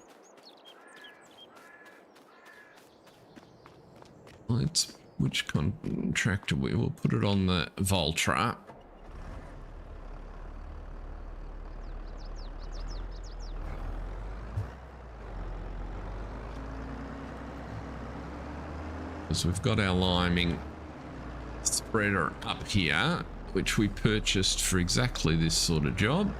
which contractor we will put it on the Voltra. Because we've got our liming spreader up here, which we purchased for exactly this sort of job.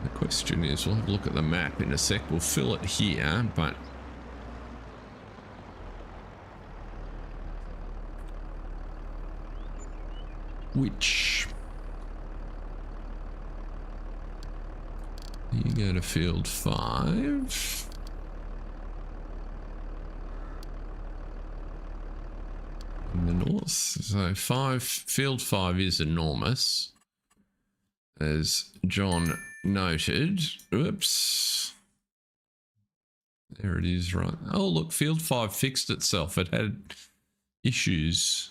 The question is, we'll have a look at the map in a sec. We'll fill it here, but which you go to field 5. In the north. So field 5 is enormous, as John noted. Oops. There it is, right. Oh, look, field 5 fixed itself. It had issues.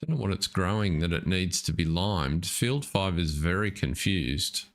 Don't know what it's growing that it needs to be limed. Field 5 is very confused.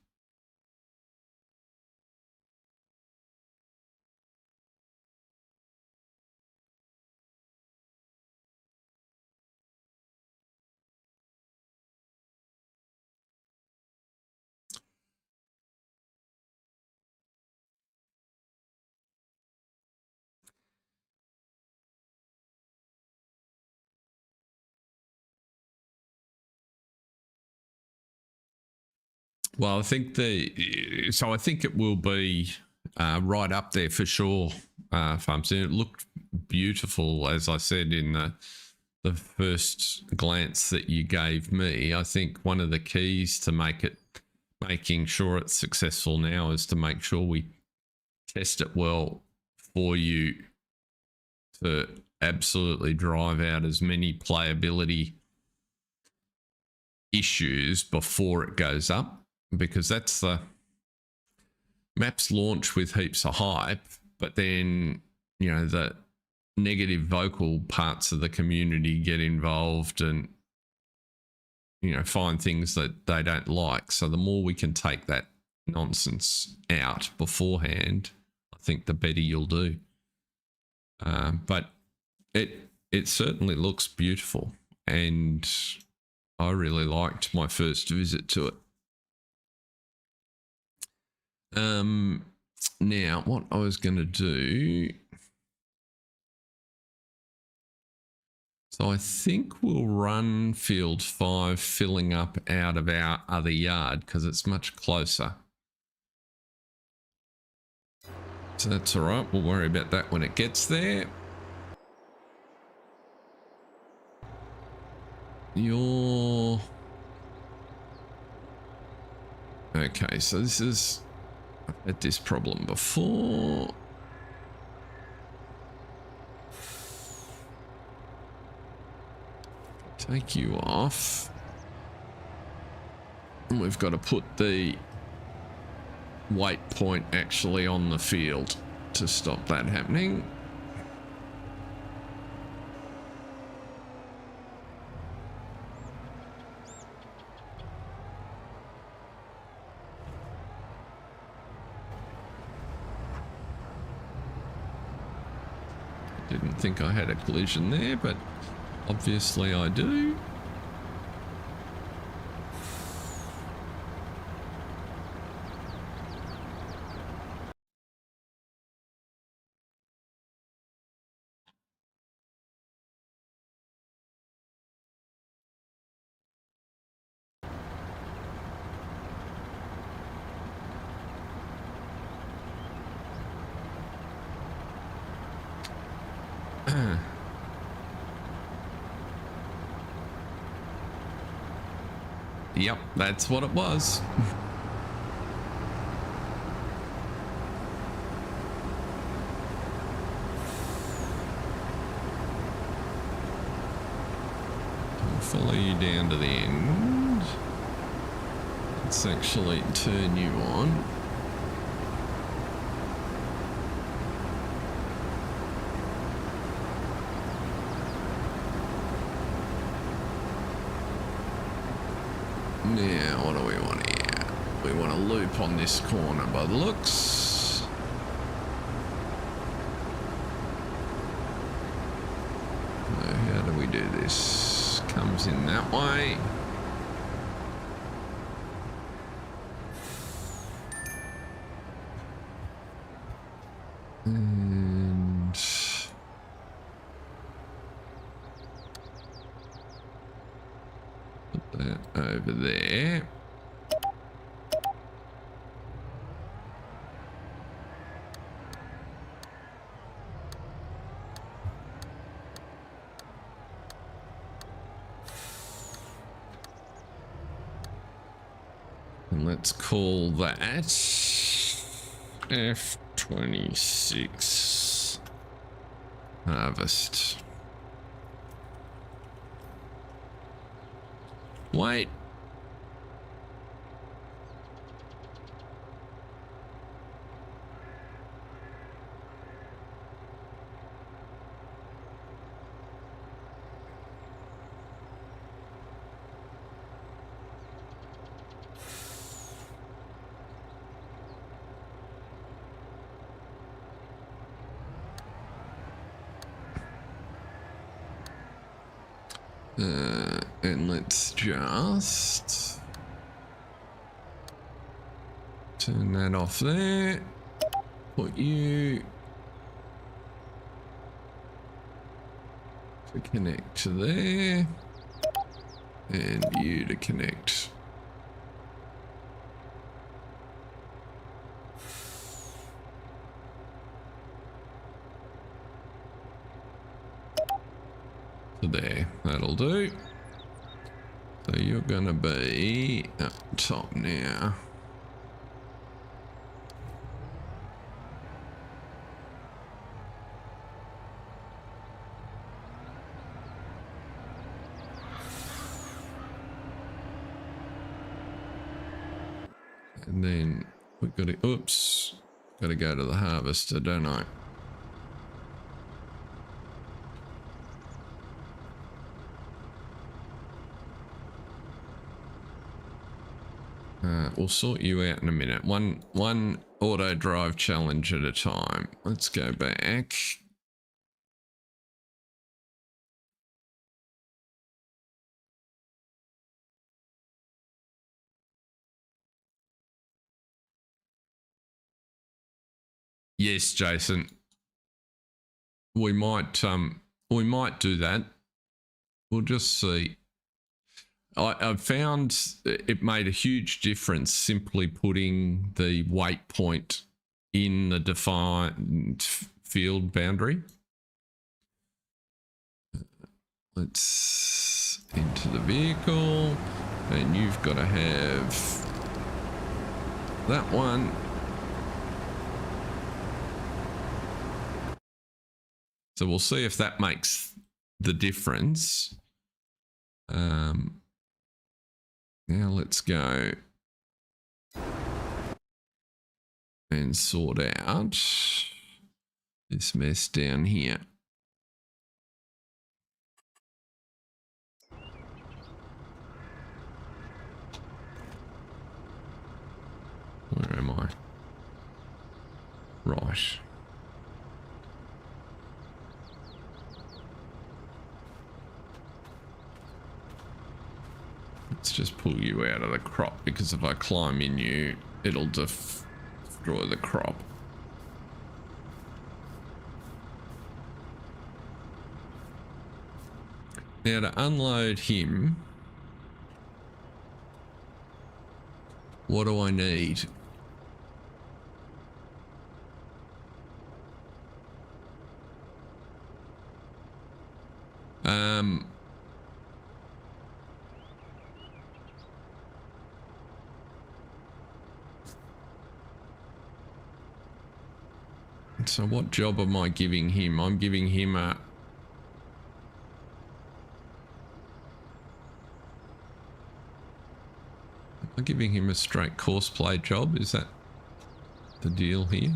Well, I think I think it will be right up there for sure. Farm Sim. It looked beautiful, as I said in the first glance that you gave me. I think one of the keys to making sure it's successful now is to make sure we test it well for you to absolutely drive out as many playability issues before it goes up. Because that's the maps launch with heaps of hype, but then, you know, the negative vocal parts of the community get involved and, you know, find things that they don't like. So the more we can take that nonsense out beforehand, I think the better you'll do. But it certainly looks beautiful, and I really liked my first visit to it. Now, what I was going to do, so I think we'll run field 5 filling up out of our other yard because it's much closer. So that's all right. We'll worry about that when it gets there. Okay, so this is... I've had this problem before. Take you off. And we've got to put the weight point actually on the field to stop that happening. Didn't think I had a collision there, but obviously I do. Yep, that's what it was. I'll follow you down to the end. Let's actually turn you on. Now, what do we want here? We want to loop on this corner by the looks. So how do we do this? Comes in that way. And put that over there. And let's call that F26 harvest. Wait. And let's just turn that off there. Put you to connect to there, and you to connect. So there, that'll do. So you're gonna be up top now. And then we've got to, oops, got to go to the harvester, don't I? We'll sort you out in a minute. One auto drive challenge at a time. Let's go back. Yes, Jason. We might do that. We'll just see. I've found it made a huge difference simply putting the waypoint in the defined field boundary. Let's enter the vehicle, and you've got to have that one. So we'll see if that makes the difference. Now let's go and sort out this mess down here. Where am I? Right. Let's just pull you out of the crop, because if I climb in you, it'll destroy the crop. Now to unload him, what do I need? So what job am I giving him? I'm giving him a... I'm giving him a straight course play job. Is that the deal here?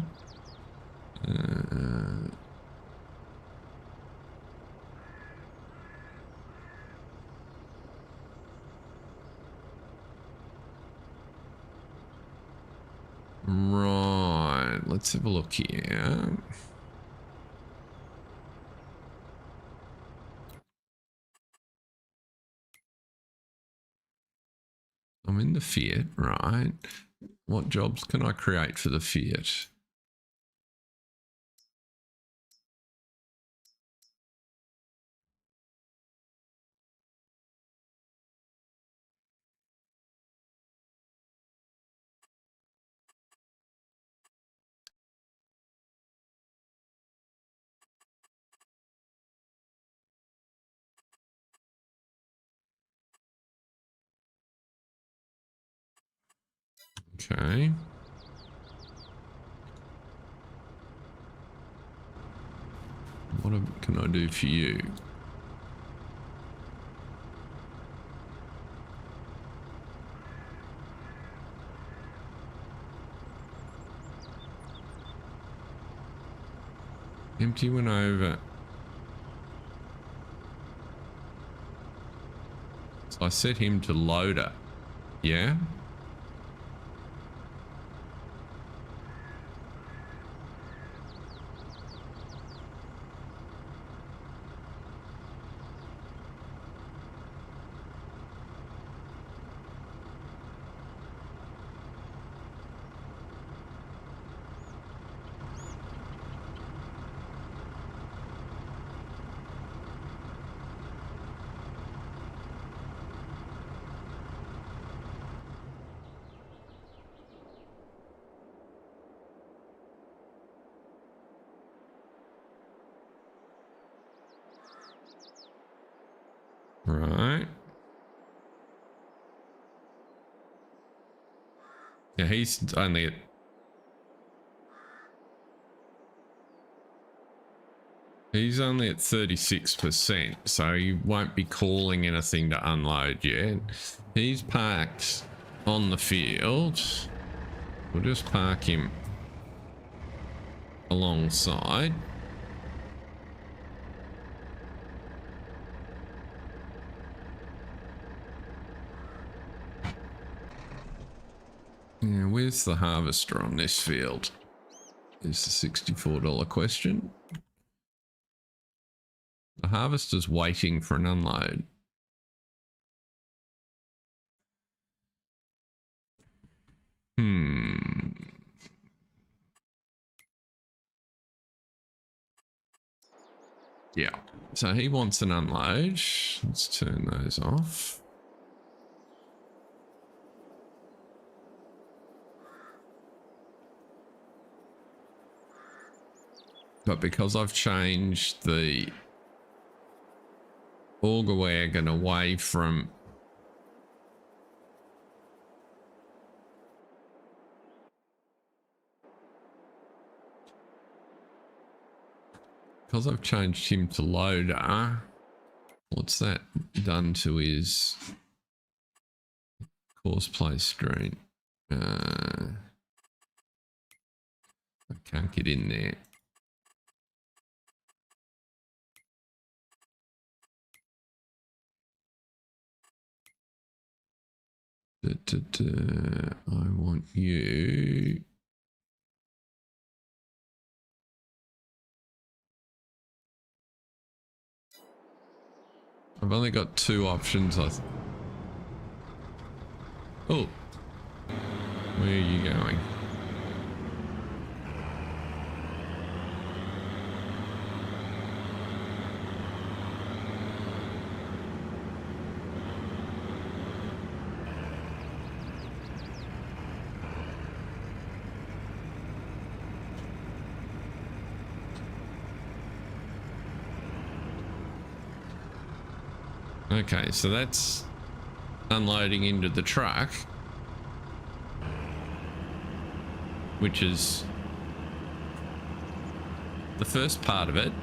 Right, let's have a look here. I'm in the Fiat, right? What jobs can I create for the Fiat? Okay. What can I do for you? Empty one over. So I set him to loader. Yeah? Right. Yeah, he's only at... He's only at 36%, so he won't be calling anything to unload yet. He's parked on the field. We'll just park him alongside. Yeah, where's the harvester on this field? Is the $64 question. The harvester's waiting for an unload. Yeah, so he wants an unload. Let's turn those off. But because I've changed the auger wagon away from... Because I've changed him to loader, what's that done to his course play screen? I can't get in there. I want you. I've only got two options. Oh, where are you going? Okay, so that's unloading into the truck, which is the first part of it.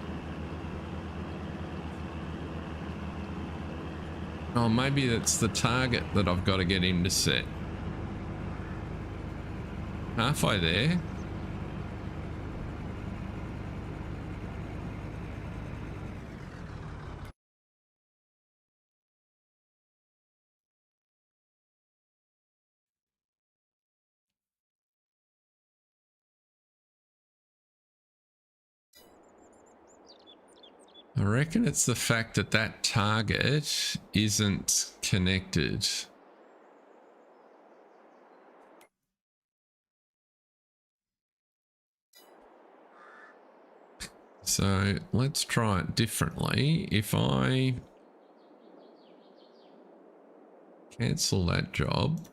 Oh, maybe that's the target that I've got to get him to set. Halfway there. I reckon it's the fact that that target isn't connected. So let's try it differently. If I cancel that job,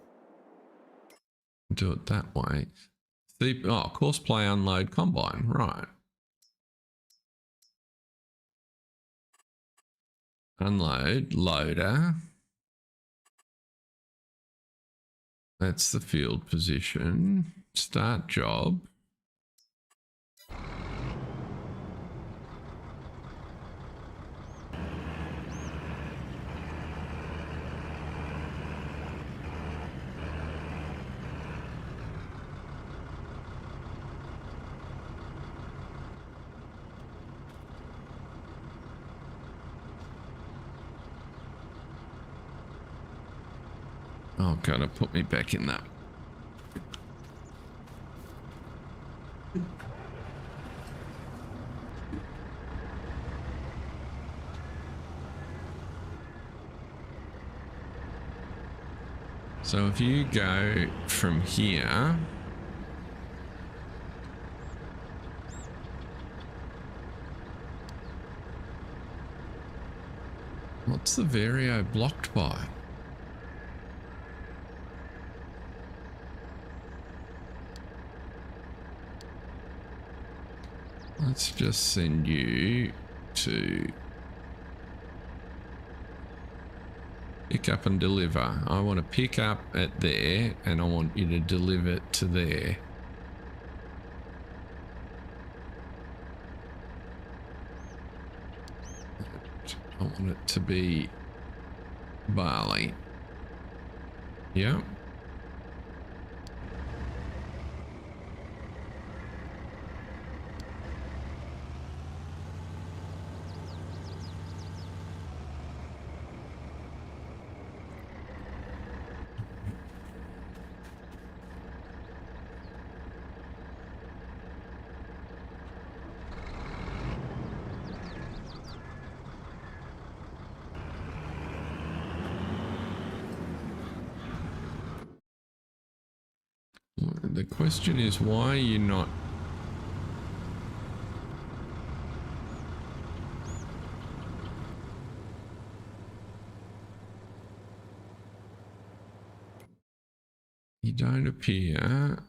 do it that way. See, oh, course play unload combine, right. Unload, loader. That's the field position. Start job. Oh, God, it put me back in that. So if you go from here, what's the Vario blocked by? Let's just send you to pick up and deliver. I want to pick up at there and I want you to deliver it to there. I want it to be barley. Yeah. The question is, why are you not? You don't appear.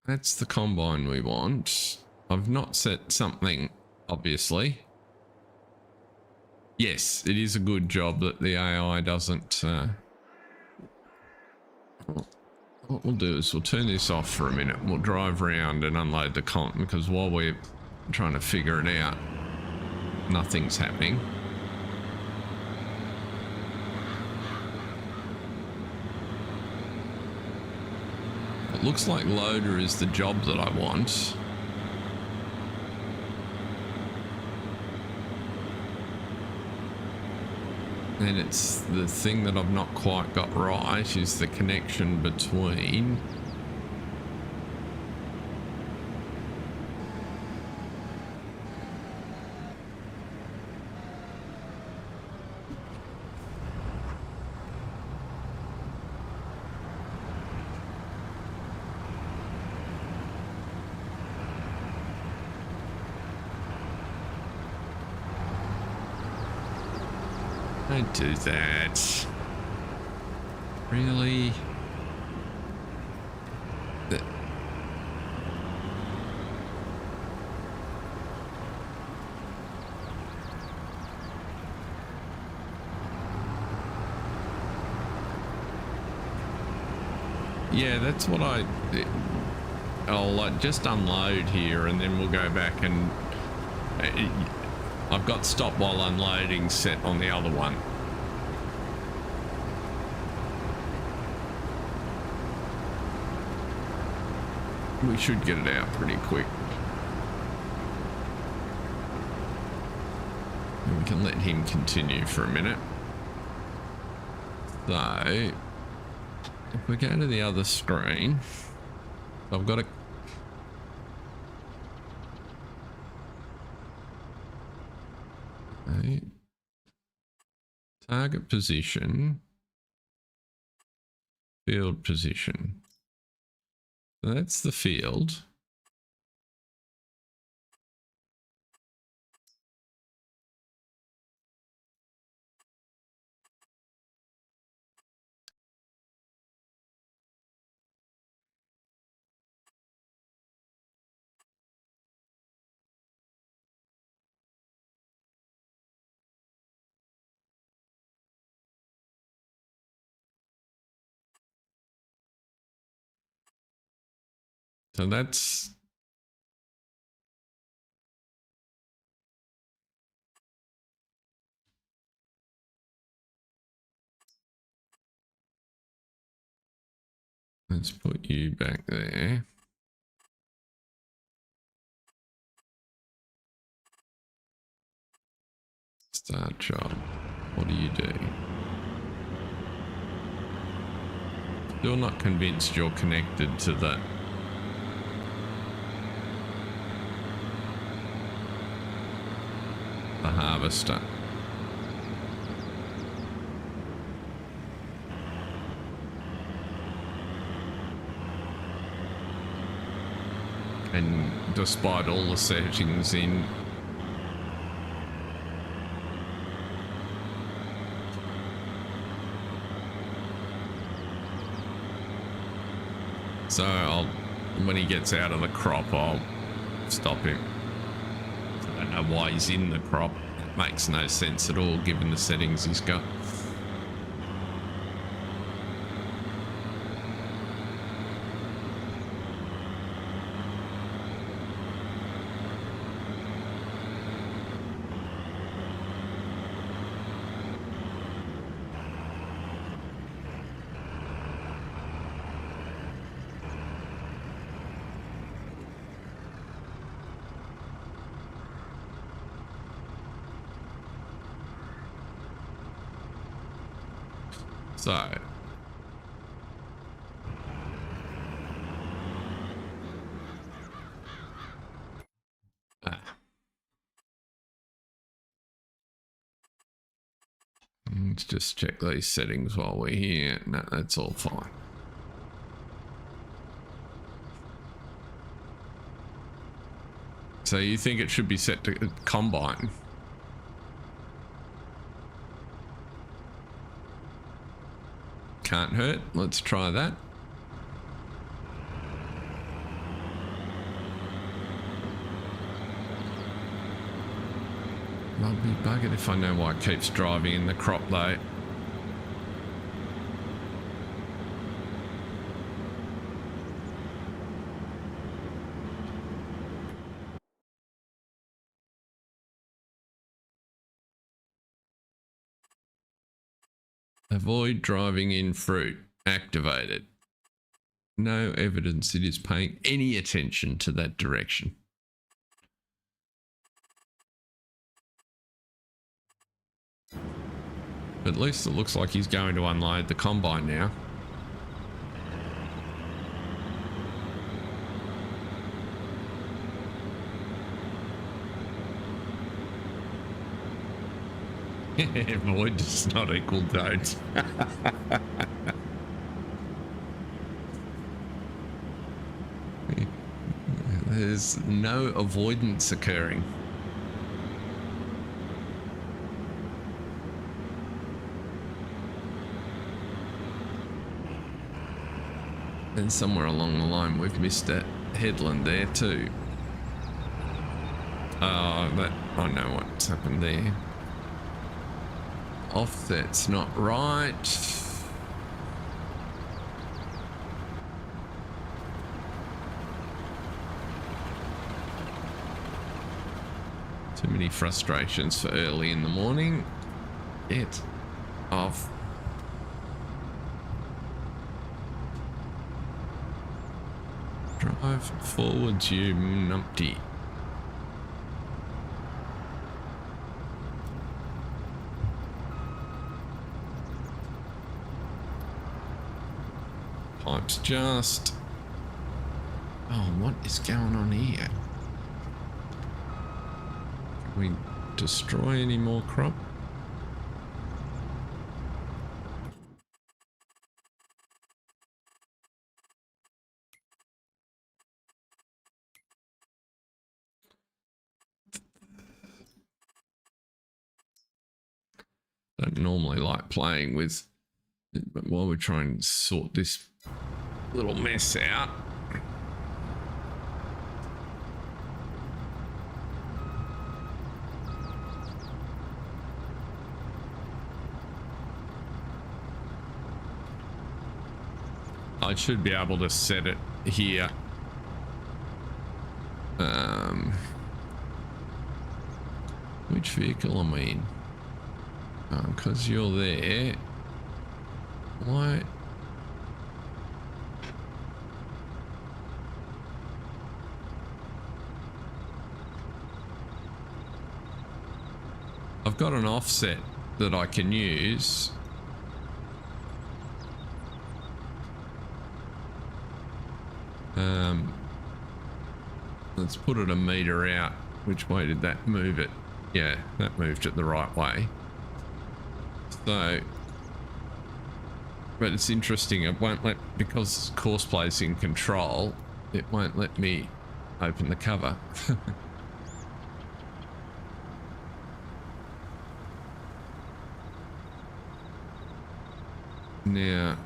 That's the combine we want. I've not set something, obviously. Yes, it is a good job that the AI doesn't. What we'll do is we'll turn this off for a minute. We'll drive around and unload the comp, because while we're trying to figure it out, nothing's happening. It looks like loader is the job that I want. And it's the thing that I've not quite got right is the connection between Don't do that. Really? Yeah, that's what I'll just unload here and then we'll go back and I've got stop while unloading set on the other one. We should get it out pretty quick. And we can let him continue for a minute. So, if we go to the other screen, so I've got a... Okay. Target position. Field position. So that's the field. So that's... Let's put you back there. Start job. What do you do? Still not convinced you're connected to the harvester. And despite all the settings in, so when he gets out of the crop, I'll stop him. I don't know why he's in the crop. It makes no sense at all given the settings he's got. So, let's just check these settings while we're here. No, that's all fine. So you think it should be set to combine? Can't hurt. Let's try that. I'll be buggered if I know why it keeps driving in the crop though. Avoid driving in fruit. Activated. No evidence it is paying any attention to that direction. But at least it looks like he's going to unload the combine now. Avoid does not equal don't. There's no avoidance occurring. And somewhere along the line we've missed that headland there too. I know what's happened there. Offset's not right. Too many frustrations for early in the morning. Get off. Drive forwards, you numpty. Pipes just. Oh, what is going on here? Can we destroy any more crop? Don't normally like playing with it, but while we're trying to sort this little mess out. I should be able to set it here. Which vehicle am I in? Because you're there. Why? I've got an offset that I can use. Let's put it a meter out. Which way did that move it? Yeah, that moved it the right way. So, but it's interesting. It won't let, because course play's in control, it won't let me open the cover. Now,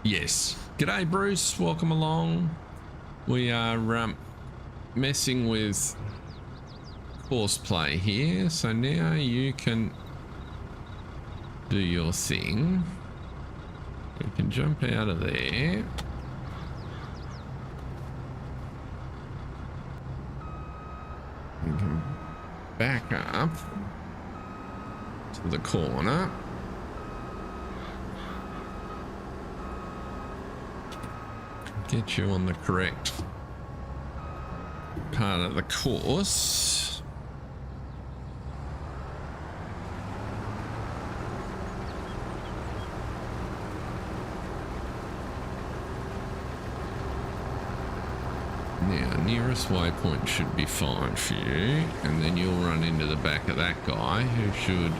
yes. G'day, Bruce. Welcome along. We are messing with course play here. So now you can do your thing. You can jump out of there. You can back up to the corner. Get you on the correct part of the course. Now, nearest waypoint should be fine for you, and then you'll run into the back of that guy who should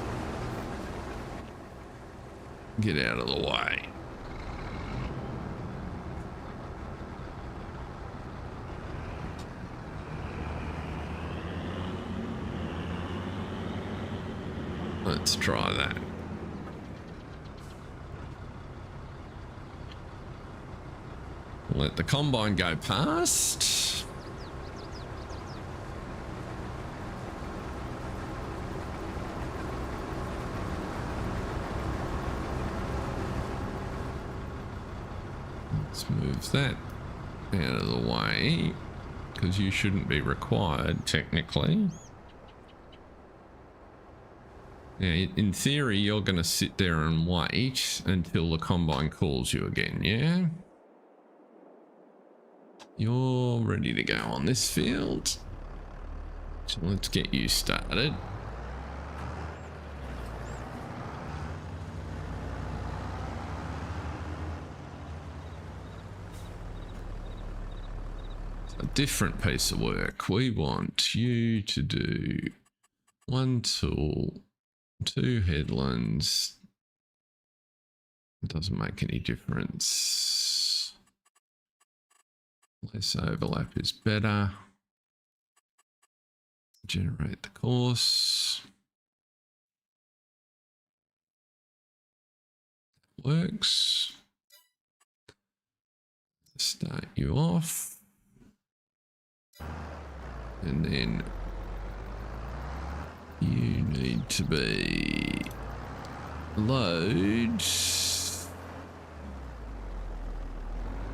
get out of the way. Let's try that. Let the combine go past. Let's move that out of the way, because you shouldn't be required technically. Now, in theory, you're going to sit there and wait until the combine calls you again, yeah? You're ready to go on this field. So let's get you started. It's a different piece of work. We want you to do one tool, 2 headlands, It doesn't make any difference. Less overlap is better. Generate the course. Works. Start you off. And then you need to be load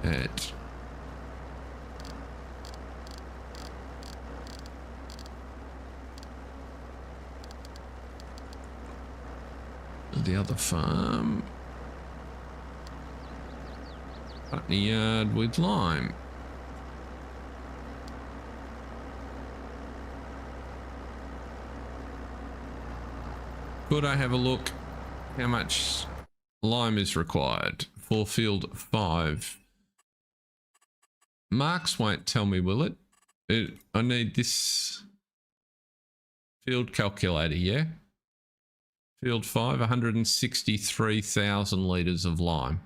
at the other farm. Putney yard with lime. Could I have a look how much lime is required for field 5? Marks won't tell me, will it? I need this field calculator, yeah? Field 5, 163,000 litres of lime.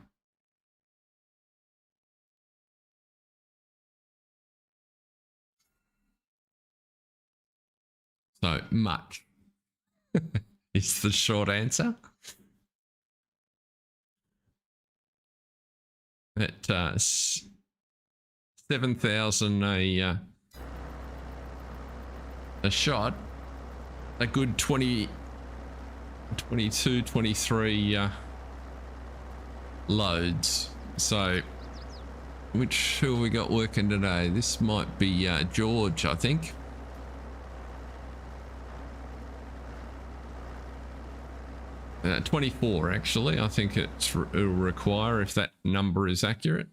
So much is the short answer. At 7,000 a shot, a good 20, 22, 23 loads. So who have we got working today? This might be George, I think. 24 actually. I think it'll require, if that number is accurate.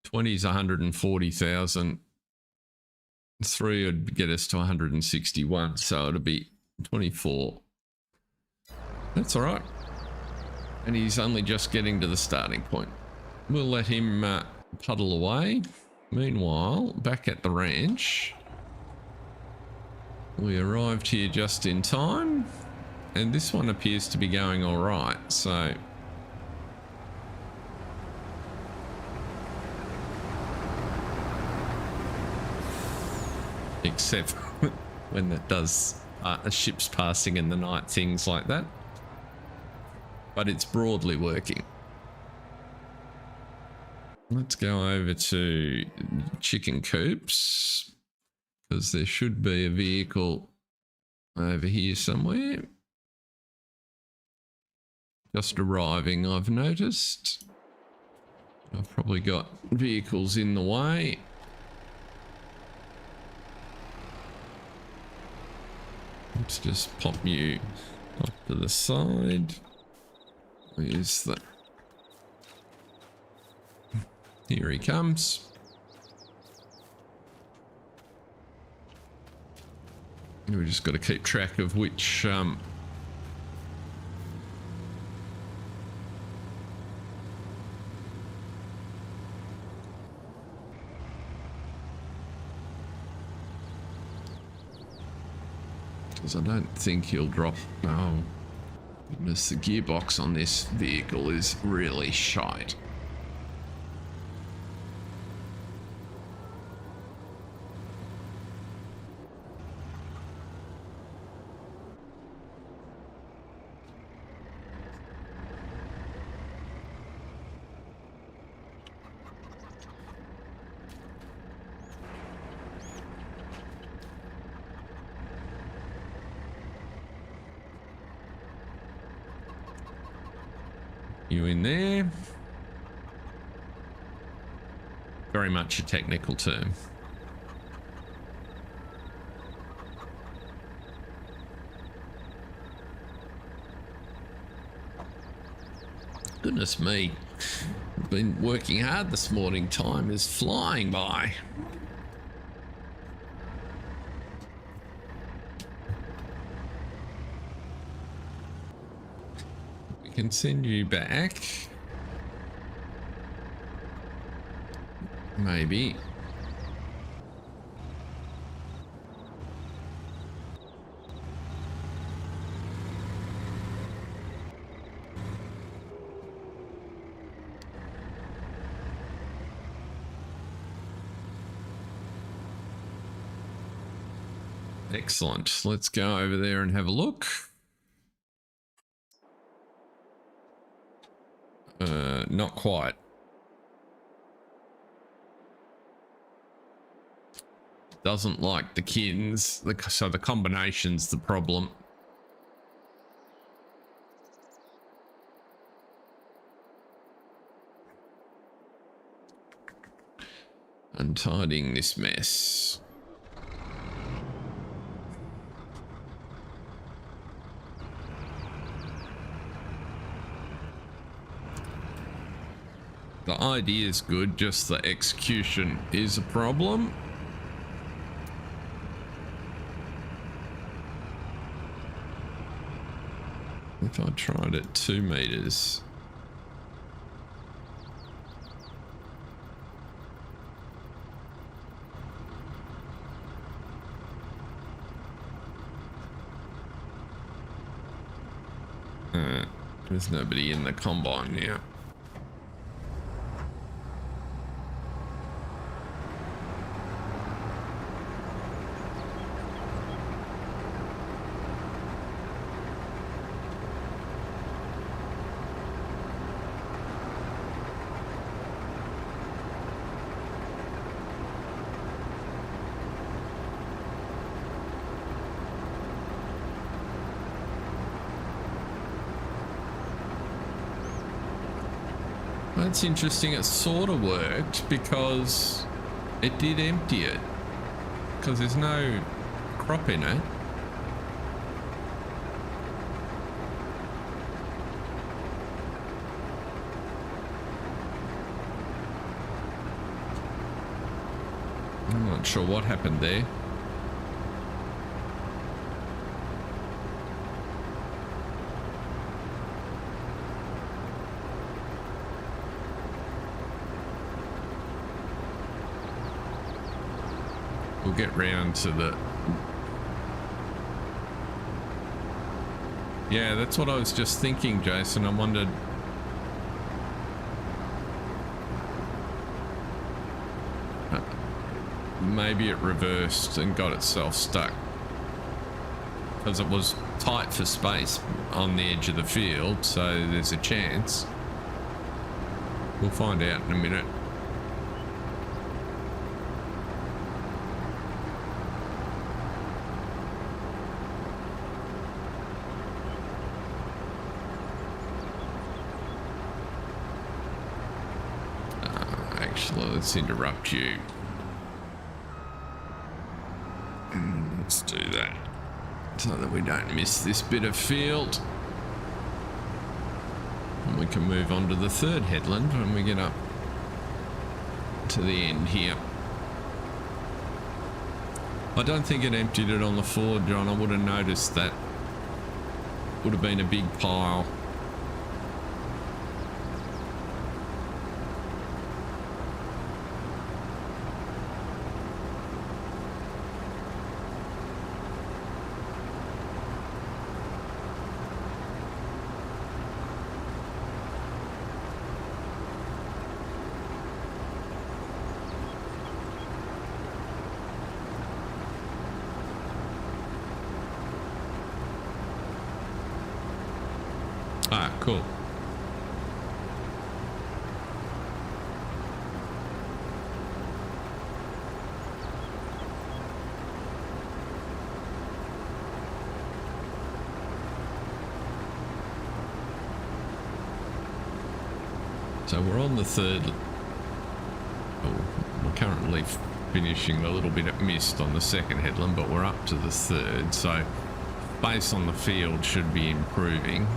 20 is 140,000. 3 would get us to 161, so it'll be 24. That's all right. And he's only just getting to the starting point. We'll let him puddle away. Meanwhile, back at the ranch, we arrived here just in time, and this one appears to be going all right. So except when that does ships passing in the night, things like that. But it's broadly working. Let's go over to chicken coops, because there should be a vehicle over here somewhere. Just arriving, I've noticed. I've probably got vehicles in the way. Let's just pop you off to the side. Where's the... Here he comes. And we just got to keep track of which because I don't think he'll drop. Oh goodness, the gearbox on this vehicle is really shite. You in there? Very much a technical term. Goodness me. I've been working hard this morning. Time is flying by. Can send you back. Maybe. Excellent. Let's go over there and have a look. Not quite. Doesn't like the kins, so the combination's the problem. Untidying this mess. The idea is good, just the execution is a problem. If I tried at 2 meters. There's nobody in the combine now. That's interesting. It sort of worked because it did empty it because there's no crop in it. I'm not sure what happened there. We'll get round to the... Yeah, that's what I was just thinking, Jason. I wondered... maybe it reversed and got itself stuck. Because it was tight for space on the edge of the field, so there's a chance. We'll find out in a minute. Let's interrupt you. Let's do that so that we don't miss this bit of field. And we can move on to the third headland when we get up to the end here. I don't think it emptied it on the Ford, John. I would have noticed that. Would have been a big pile. Ah, cool. So we're on the third. We're currently finishing a little bit at mist on the second headland, but we're up to the third. So space on the field should be improving.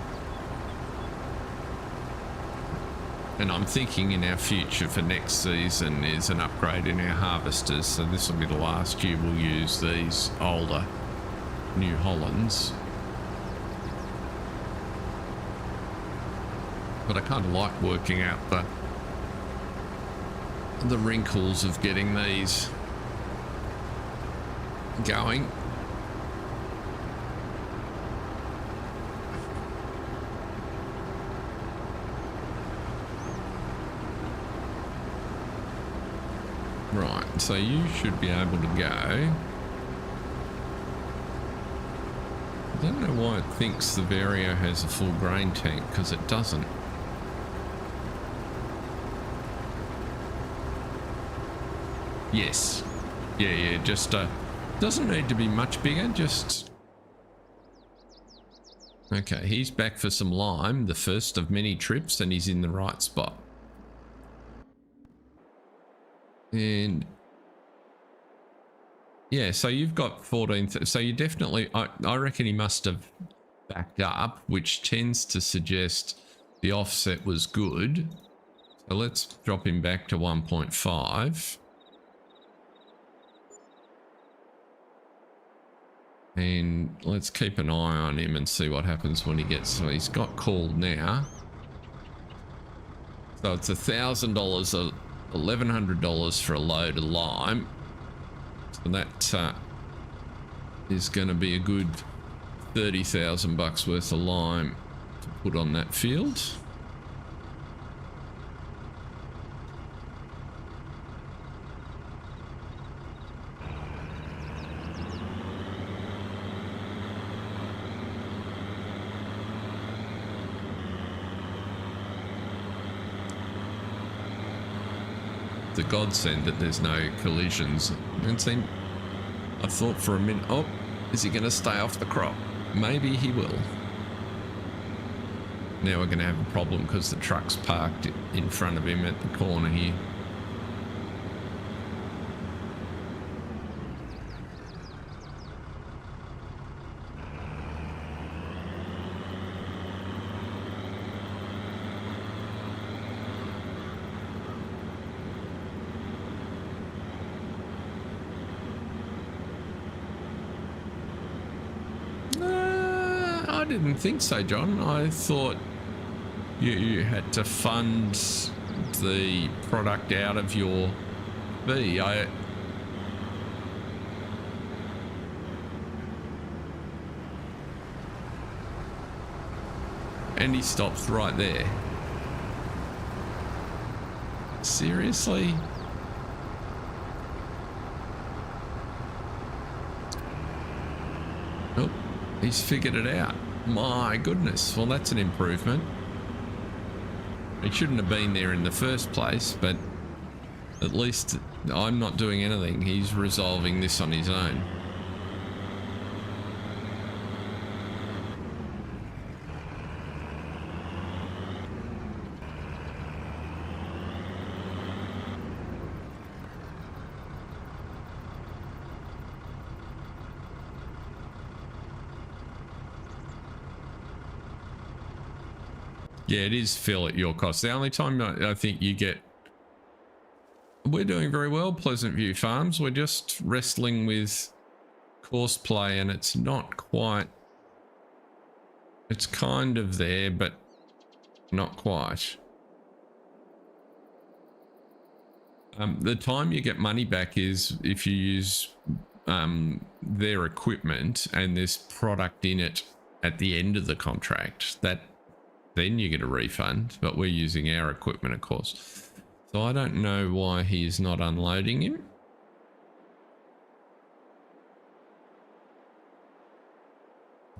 And I'm thinking in our future for next season is an upgrade in our harvesters. So this will be the last year we'll use these older New Hollands. But I kind of like working out the wrinkles of getting these going. Right, so you should be able to go I don't know why it thinks the Vario has a full grain tank, because it doesn't. Yes. Yeah, just doesn't need to be much bigger, just... Okay, he's back for some lime, the first of many trips, and he's in the right spot. And... yeah, so you've got 14, so you definitely, I reckon he must have backed up, which tends to suggest the offset was good. So let's drop him back to 1.5. And let's keep an eye on him and see what happens when he gets, so he's got called now. So it's $1,000, $1,100 for a load of lime. So that is going to be a good 30,000 bucks worth of lime to put on that field. The godsend that there's no collisions. And seem, I thought for a minute, oh, is he going to stay off the crop? Maybe he will. Now we're going to have a problem because the truck's parked in front of him at the corner here. I didn't think so, John. I thought you had to fund the product out of your fee. And he stops right there. Seriously? Oh, he's figured it out. My goodness. Well, that's an improvement. He shouldn't have been there in the first place, but at least I'm not doing anything. He's resolving this on his own. Yeah, it is fill at your cost. The only time I think you get... We're doing very well, Pleasant View Farms. We're just wrestling with course play, and it's not quite... It's kind of there, but not quite. The time you get money back is if you use their equipment and there's product in it at the end of the contract. Then you get a refund, but we're using our equipment, of course. So I don't know why he's not unloading him.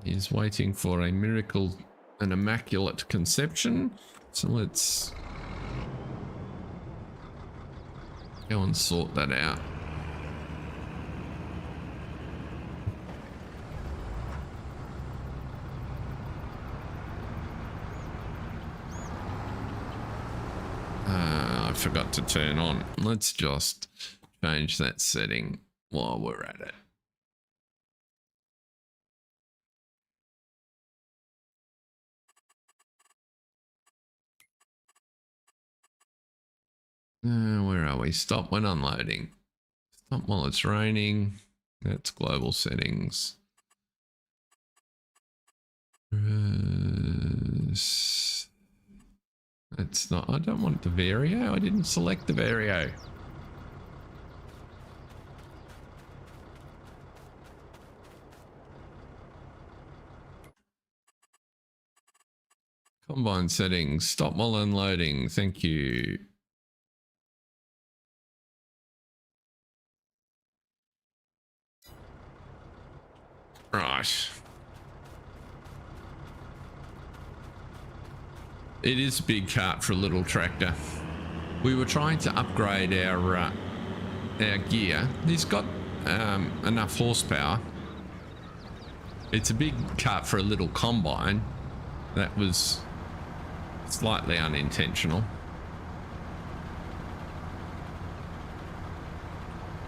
He's waiting for a miracle, an immaculate conception. So let's go and sort that out. I forgot to turn on. Let's just change that setting while we're at it. Where are we? Stop when unloading. Stop while it's raining. That's global settings. That's not, I don't want the Vario. I didn't select the Vario. Combine settings. Stop while unloading. Thank you. Right. It is a big cart for a little tractor. We were trying to upgrade our gear. He's got enough horsepower. It's a big cart for a little combine. That was slightly unintentional.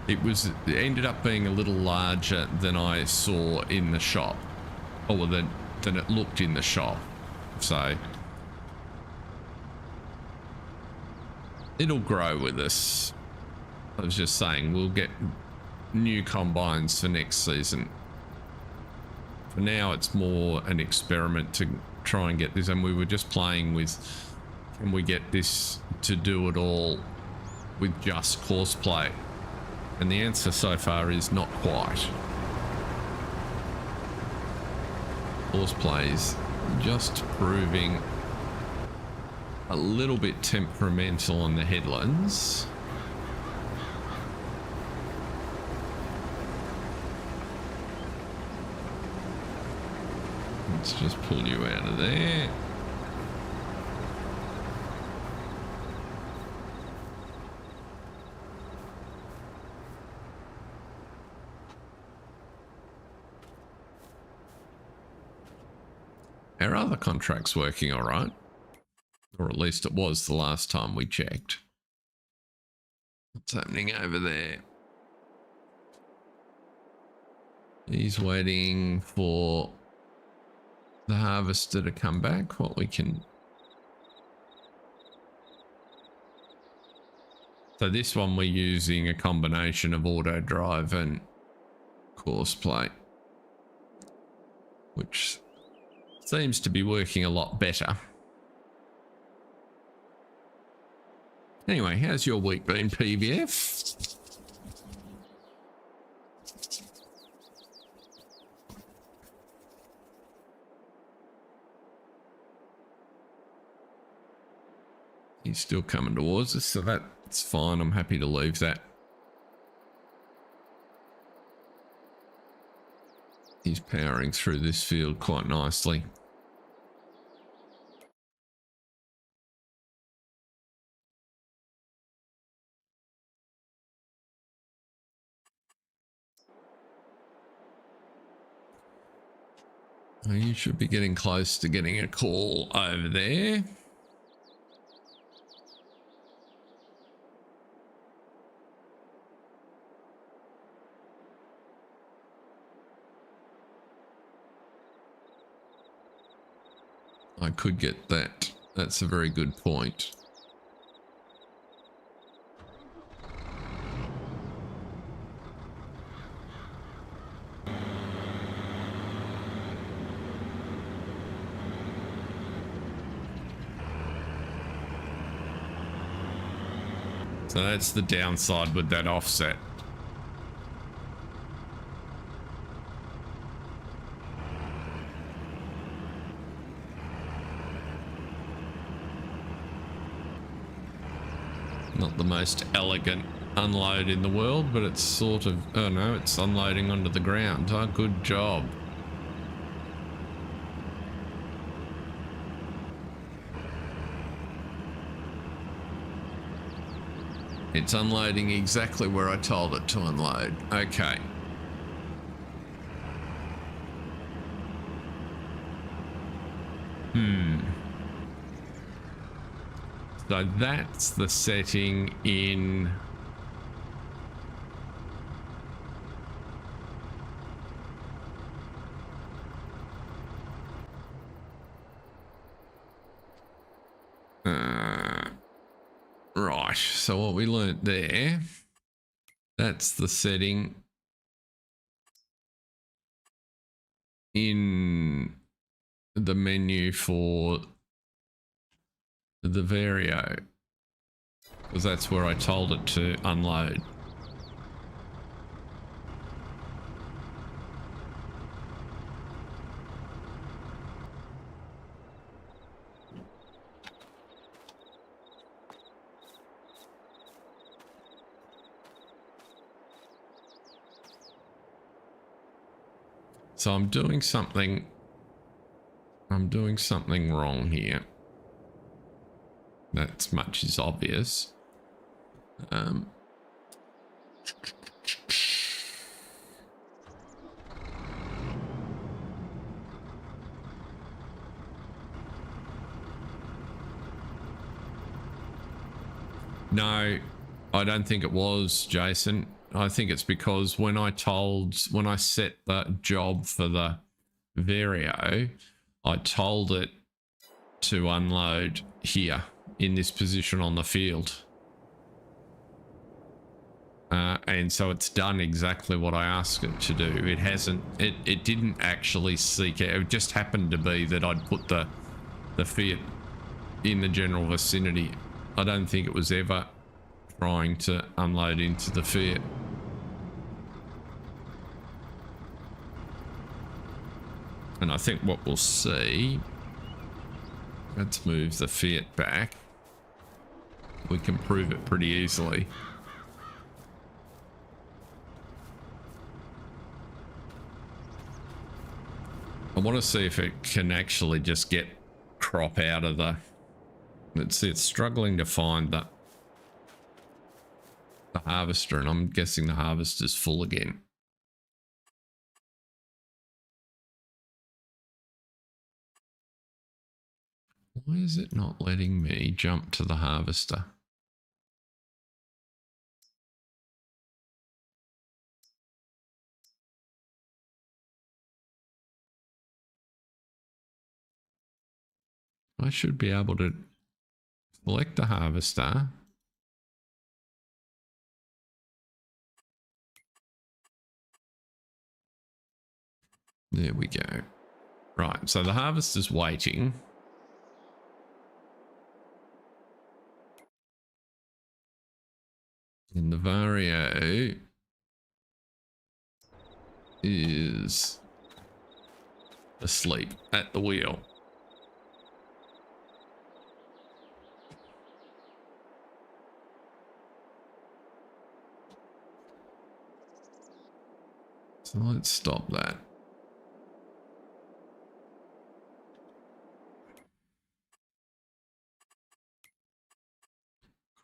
It ended up being a little larger than I saw in the shop, or than it looked in the shop. So it'll grow with us. I was just saying we'll get new combines for next season. For now, it's more an experiment to try and get this, and we were just playing with, can we get this to do it all with just horseplay? And the answer so far is not quite. Horseplay is just proving a little bit temperamental on the headlands. Let's just pull you out of there. Our other contract's working all right. Or at least it was the last time we checked. What's happening over there? He's waiting for the harvester to come back. What we can... So this one we're using a combination of auto drive and course play, which seems to be working a lot better. Anyway, how's your week been, PBF? He's still coming towards us, so that's fine. I'm happy to leave that. He's powering through this field quite nicely. Well, you should be getting close to getting a call over there. I could get that. That's a very good point. So that's the downside with that offset. Not the most elegant unload in the world, but it's sort of, oh no, it's unloading onto the ground. Oh, good job. It's unloading exactly where I told it to unload. Okay. So that's the setting in... Right, so what we learnt there, that's the setting in the menu for the Vario, because that's where I told it to unload. So I'm doing something wrong here. That's much is obvious. No, I don't think it was, Jason. I think it's because when I set the job for the Vario, I told it to unload here in this position on the field. And so it's done exactly what I asked it to do. It hasn't, it didn't actually seek out. It just happened to be that I'd put the Fiat in the general vicinity. I don't think it was ever trying to unload into the Fiat. And I think what we'll see, let's move the Fiat back. We can prove it pretty easily. I want to see if it can actually just get crop out of the... Let's see, it's struggling to find the harvester, and I'm guessing the harvester's full again. Why is it not letting me jump to the harvester? I should be able to select the harvester. There we go. Right, so the harvester's waiting. And the Vario is asleep at the wheel. So let's stop that.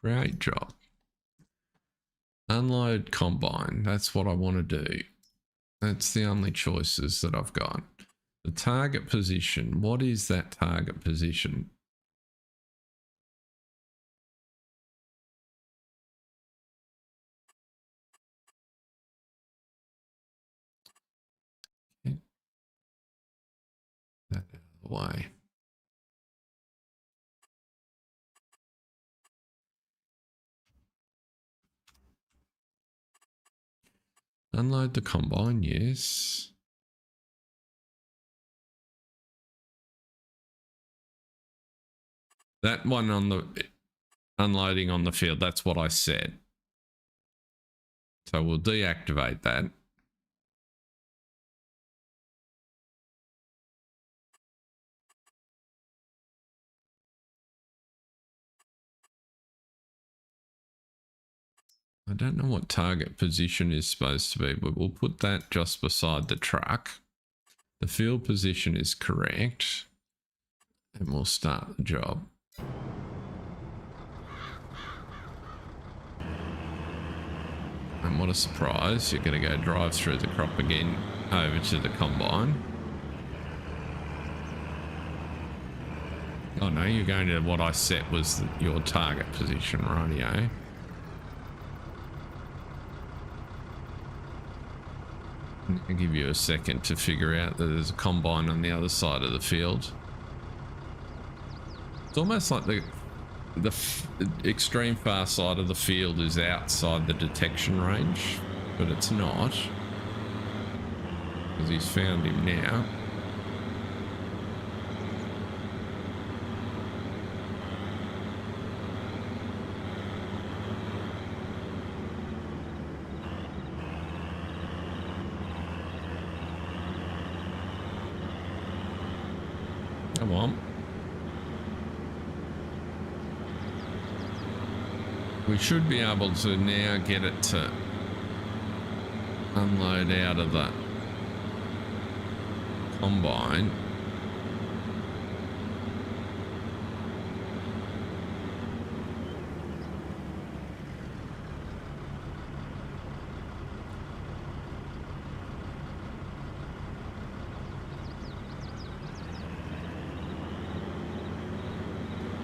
Great job. Unload combine. That's what I want to do. That's the only choices that I've got. The target position. What is that target position? Okay. That out of the way. Unload the combine, yes. That one on the unloading on the field, that's what I said. So we'll deactivate that. I don't know what target position is supposed to be, but we'll put that just beside the truck. The field position is correct. And we'll start the job. And what a surprise, you're going to go drive through the crop again over to the combine. Oh no, you're going to what I set was your target position, rightio. I'll give you a second to figure out that there's a combine on the other side of the field. It's almost like the extreme far side of the field is outside the detection range, but it's not, because he's found him now. Come on. We should be able to now get it to unload out of the combine.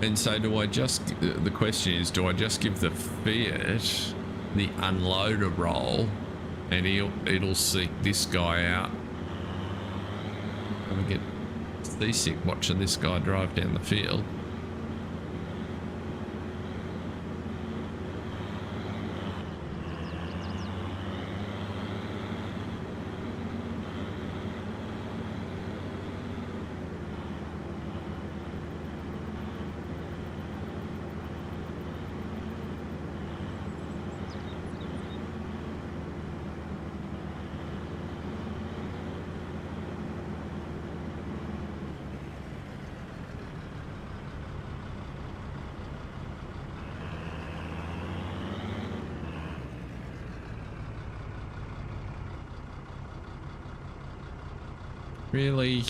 And so do I just, the question is, do I just give the Fiat the unloader role and it'll seek this guy out? And we get seasick watching this guy drive down the field. Really?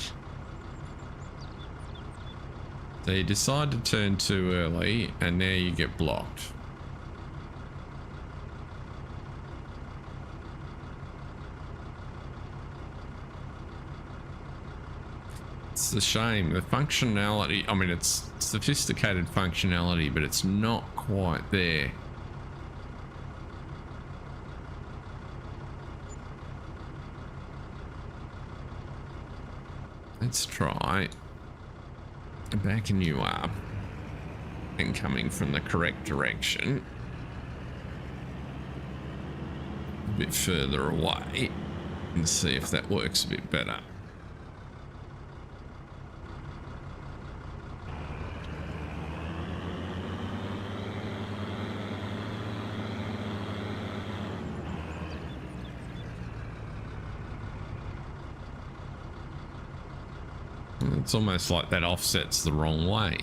So you decide to turn too early and now you get blocked. It's a shame. The functionality, I mean, it's sophisticated functionality, but it's not quite there. Let's try backing you up and coming from the correct direction. A bit further away and see if that works a bit better. It's almost like that offsets the wrong way.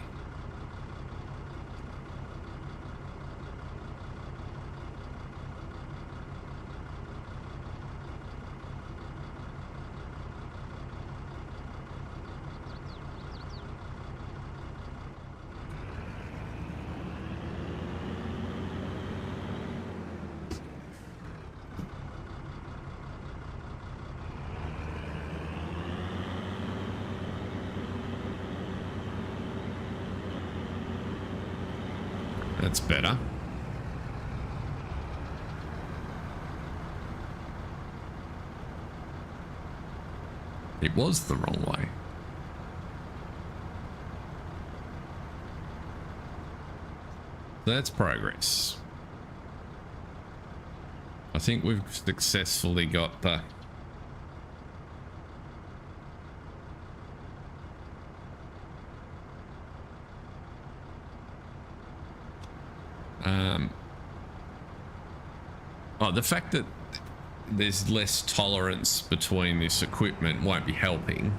That's better. It was the wrong way. That's progress. I think we've successfully got the the fact that there's less tolerance between this equipment won't be helping.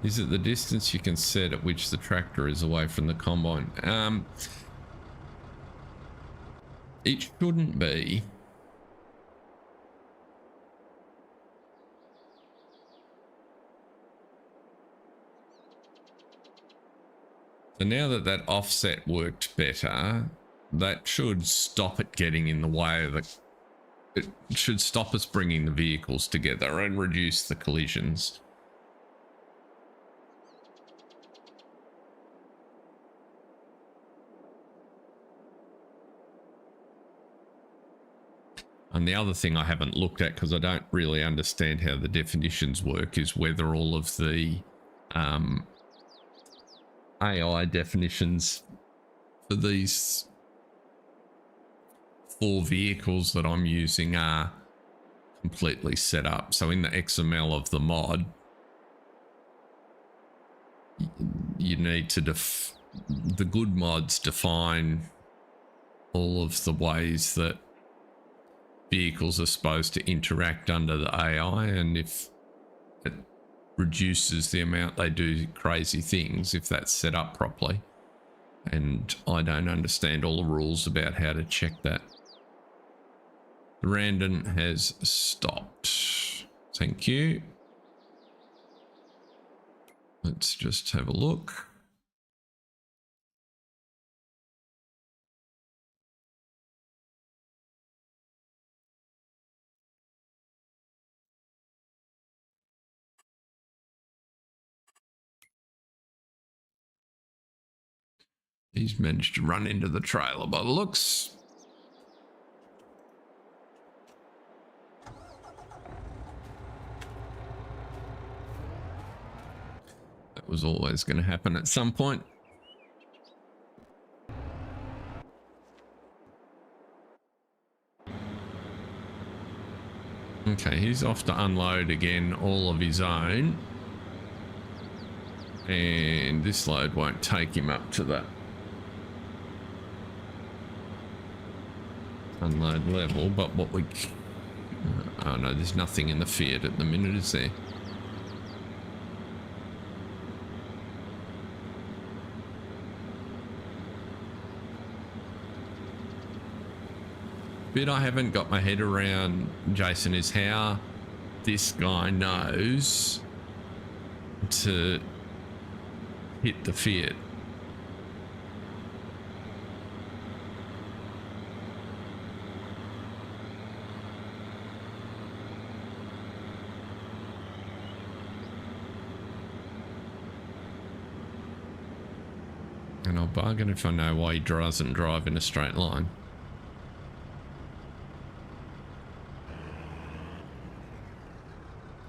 Is it the distance you can set at which the tractor is away from the combine? It shouldn't be. So now that that offset worked better, that should stop it getting in the way of the... It should stop us bringing the vehicles together and reduce the collisions. And the other thing I haven't looked at, because I don't really understand how the definitions work, is whether all of the AI definitions for these 4 vehicles that I'm using are completely set up. So in the XML of the mod, you need to the good mods define all of the ways that vehicles are supposed to interact under the AI, and if it reduces the amount they do crazy things, if that's set up properly. And I don't understand all the rules about how to check that. The random has stopped. Thank you. Let's just have a look. He's managed to run into the trailer by the looks. That was always going to happen at some point. Okay, he's off to unload again, all of his own. And this load won't take him up to that unload level, but what we... Oh no, there's nothing in the Fiat at the minute, is there? Bit I haven't got my head around, Jason, is how this guy knows to hit the Fiat. And I'll bargain if I know why he doesn't drive in a straight line.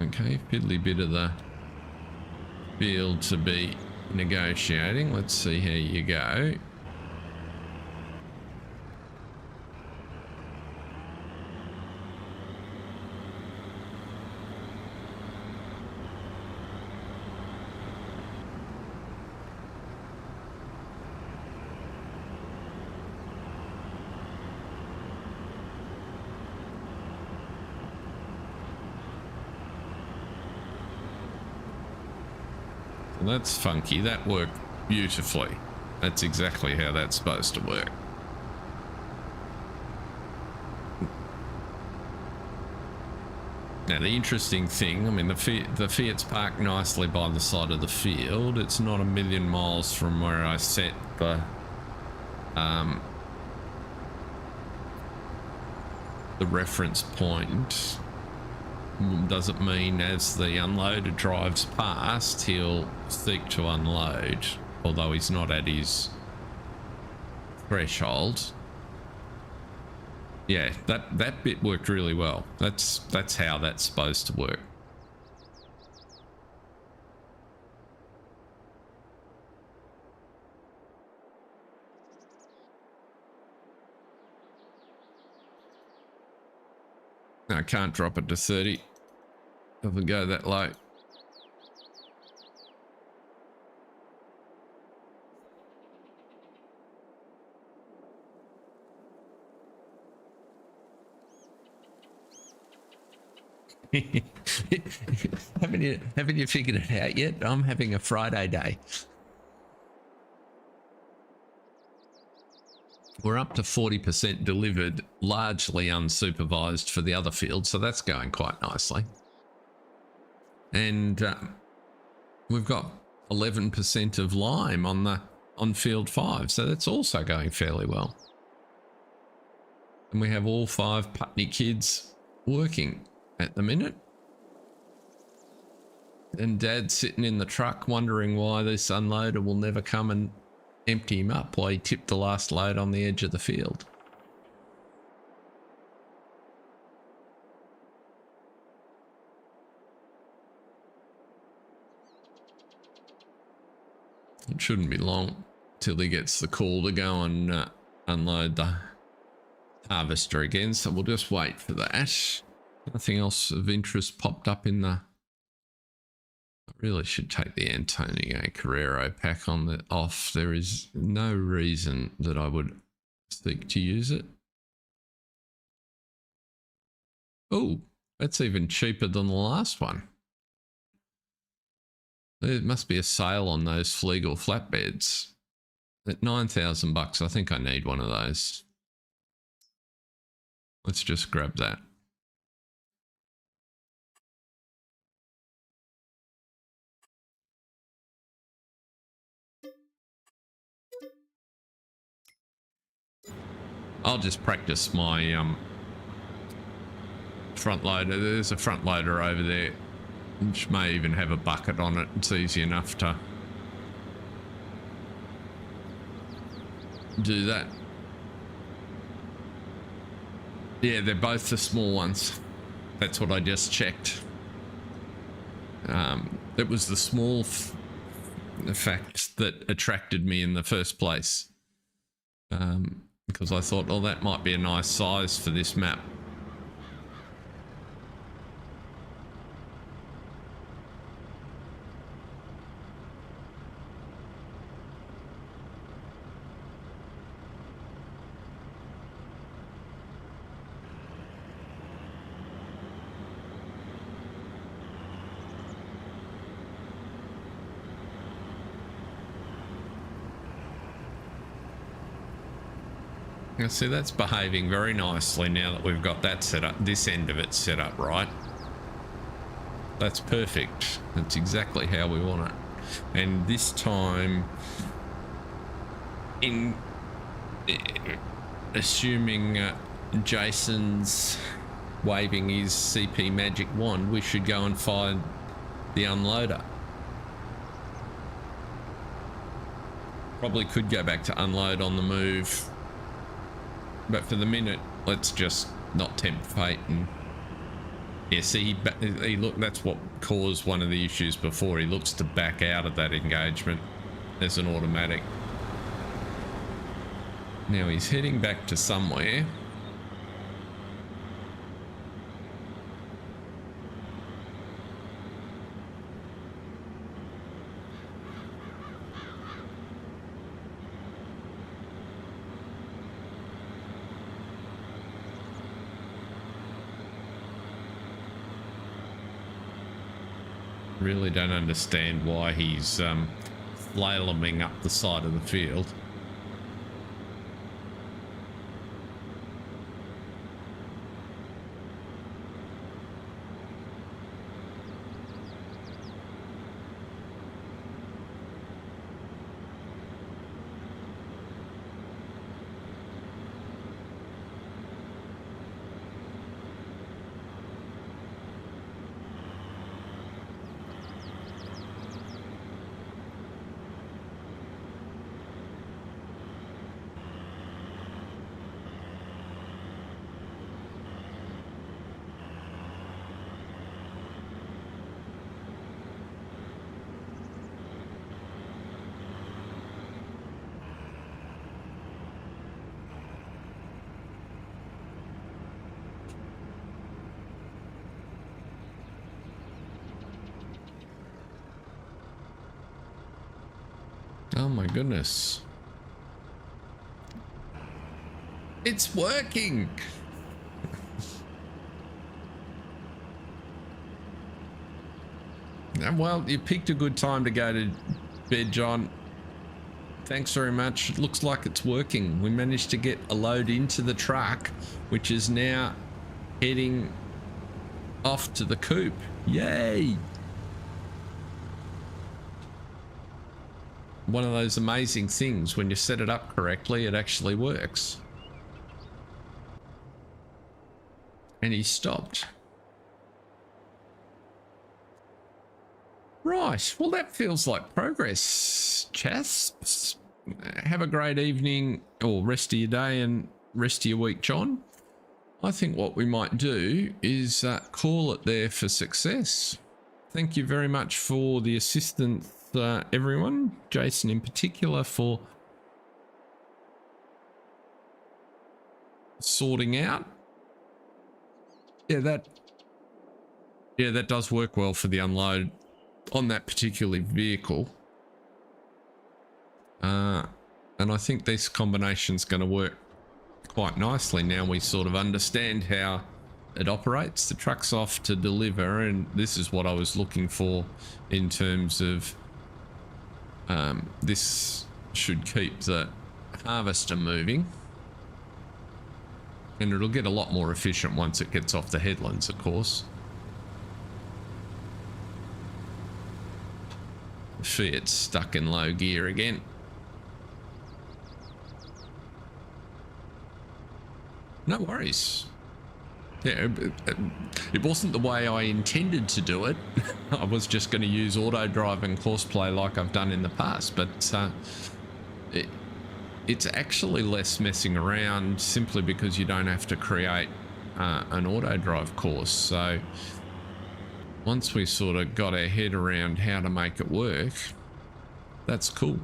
Okay, fiddly bit of the field to be negotiating. Let's see how you go. That's funky. That worked beautifully. That's exactly how that's supposed to work. Now the interesting thing, I mean, the Fiat's parked nicely by the side of the field. It's not a million miles from where I set the reference point. Doesn't mean as the unloader drives past, he'll seek to unload, although he's not at his threshold. Yeah, that bit worked really well. That's how that's supposed to work. No, I can't drop it to 30. Doesn't go that low. Haven't you figured it out yet? I'm having a Friday day. We're up to 40% delivered, largely unsupervised for the other field, so that's going quite nicely. And we've got 11% of lime on field 5, so that's also going fairly well. And we have all 5 Putney kids working at the minute. And Dad's sitting in the truck wondering why this unloader will never come and empty him up while he tipped the last load on the edge of the field. It shouldn't be long till he gets the call to go and unload the harvester again, so we'll just wait for that. Nothing else of interest popped up in the... I really should take the Antonio Carrero pack on the off. There is no reason that I would seek to use it. Oh, that's even cheaper than the last one. There must be a sale on those Flegel flatbeds. At 9,000 bucks, I think I need one of those. Let's just grab that. I'll just practice my front loader. There's a front loader over there, which may even have a bucket on it. It's easy enough to do that. Yeah, they're both the small ones. That's what I just checked. It was the small fact that attracted me in the first place. Because I thought, oh, that might be a nice size for this map. See, that's behaving very nicely now that we've got that set up, this end of it set up right. That's perfect. That's exactly how we want it. And this time, in assuming Jason's waving his CP magic wand, we should go and find the unloader. Probably could go back to unload on the move. But for the minute, let's just not tempt fate. And yeah, see, he look, that's what caused one of the issues before. He looks to back out of that engagement as an automatic. Now he's heading back to somewhere. Really don't understand why he's slaloming up the side of the field. Oh my goodness. It's working. Well, you picked a good time to go to bed, John. Thanks very much. It looks like it's working. We managed to get a load into the truck, which is now heading off to the coop. Yay! One of those amazing things, when you set it up correctly, it actually works. And he stopped. Right, well that feels like progress, Chasps. Have a great evening, or rest of your day and rest of your week, John. I think what we might do is call it there for success. Thank you very much for the assistance, everyone. Jason in particular for sorting out. Yeah, that does work well for the unload on that particular vehicle. And I think this combination is going to work quite nicely. Now we sort of understand how it operates. The truck's off to deliver, and this is what I was looking for in terms of this should keep the harvester moving, and it'll get a lot more efficient once it gets off the headlands, of course. Fiat's stuck in low gear again. No worries. Yeah, it wasn't the way I intended to do it. I was just going to use auto drive and course play like I've done in the past, but it's actually less messing around simply because you don't have to create an auto drive course. So once we sort of got our head around how to make it work, that's cool.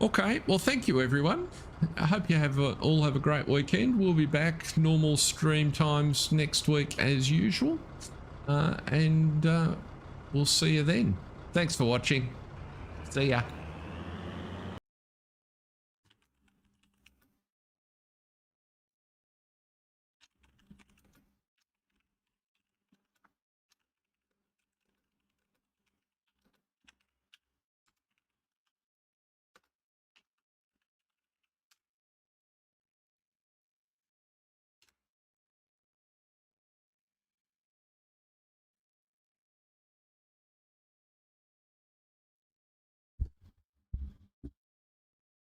Okay, well, thank you everyone. I hope you all have a great weekend. We'll be back normal stream times next week as usual, and we'll see you then. Thanks for watching. See ya.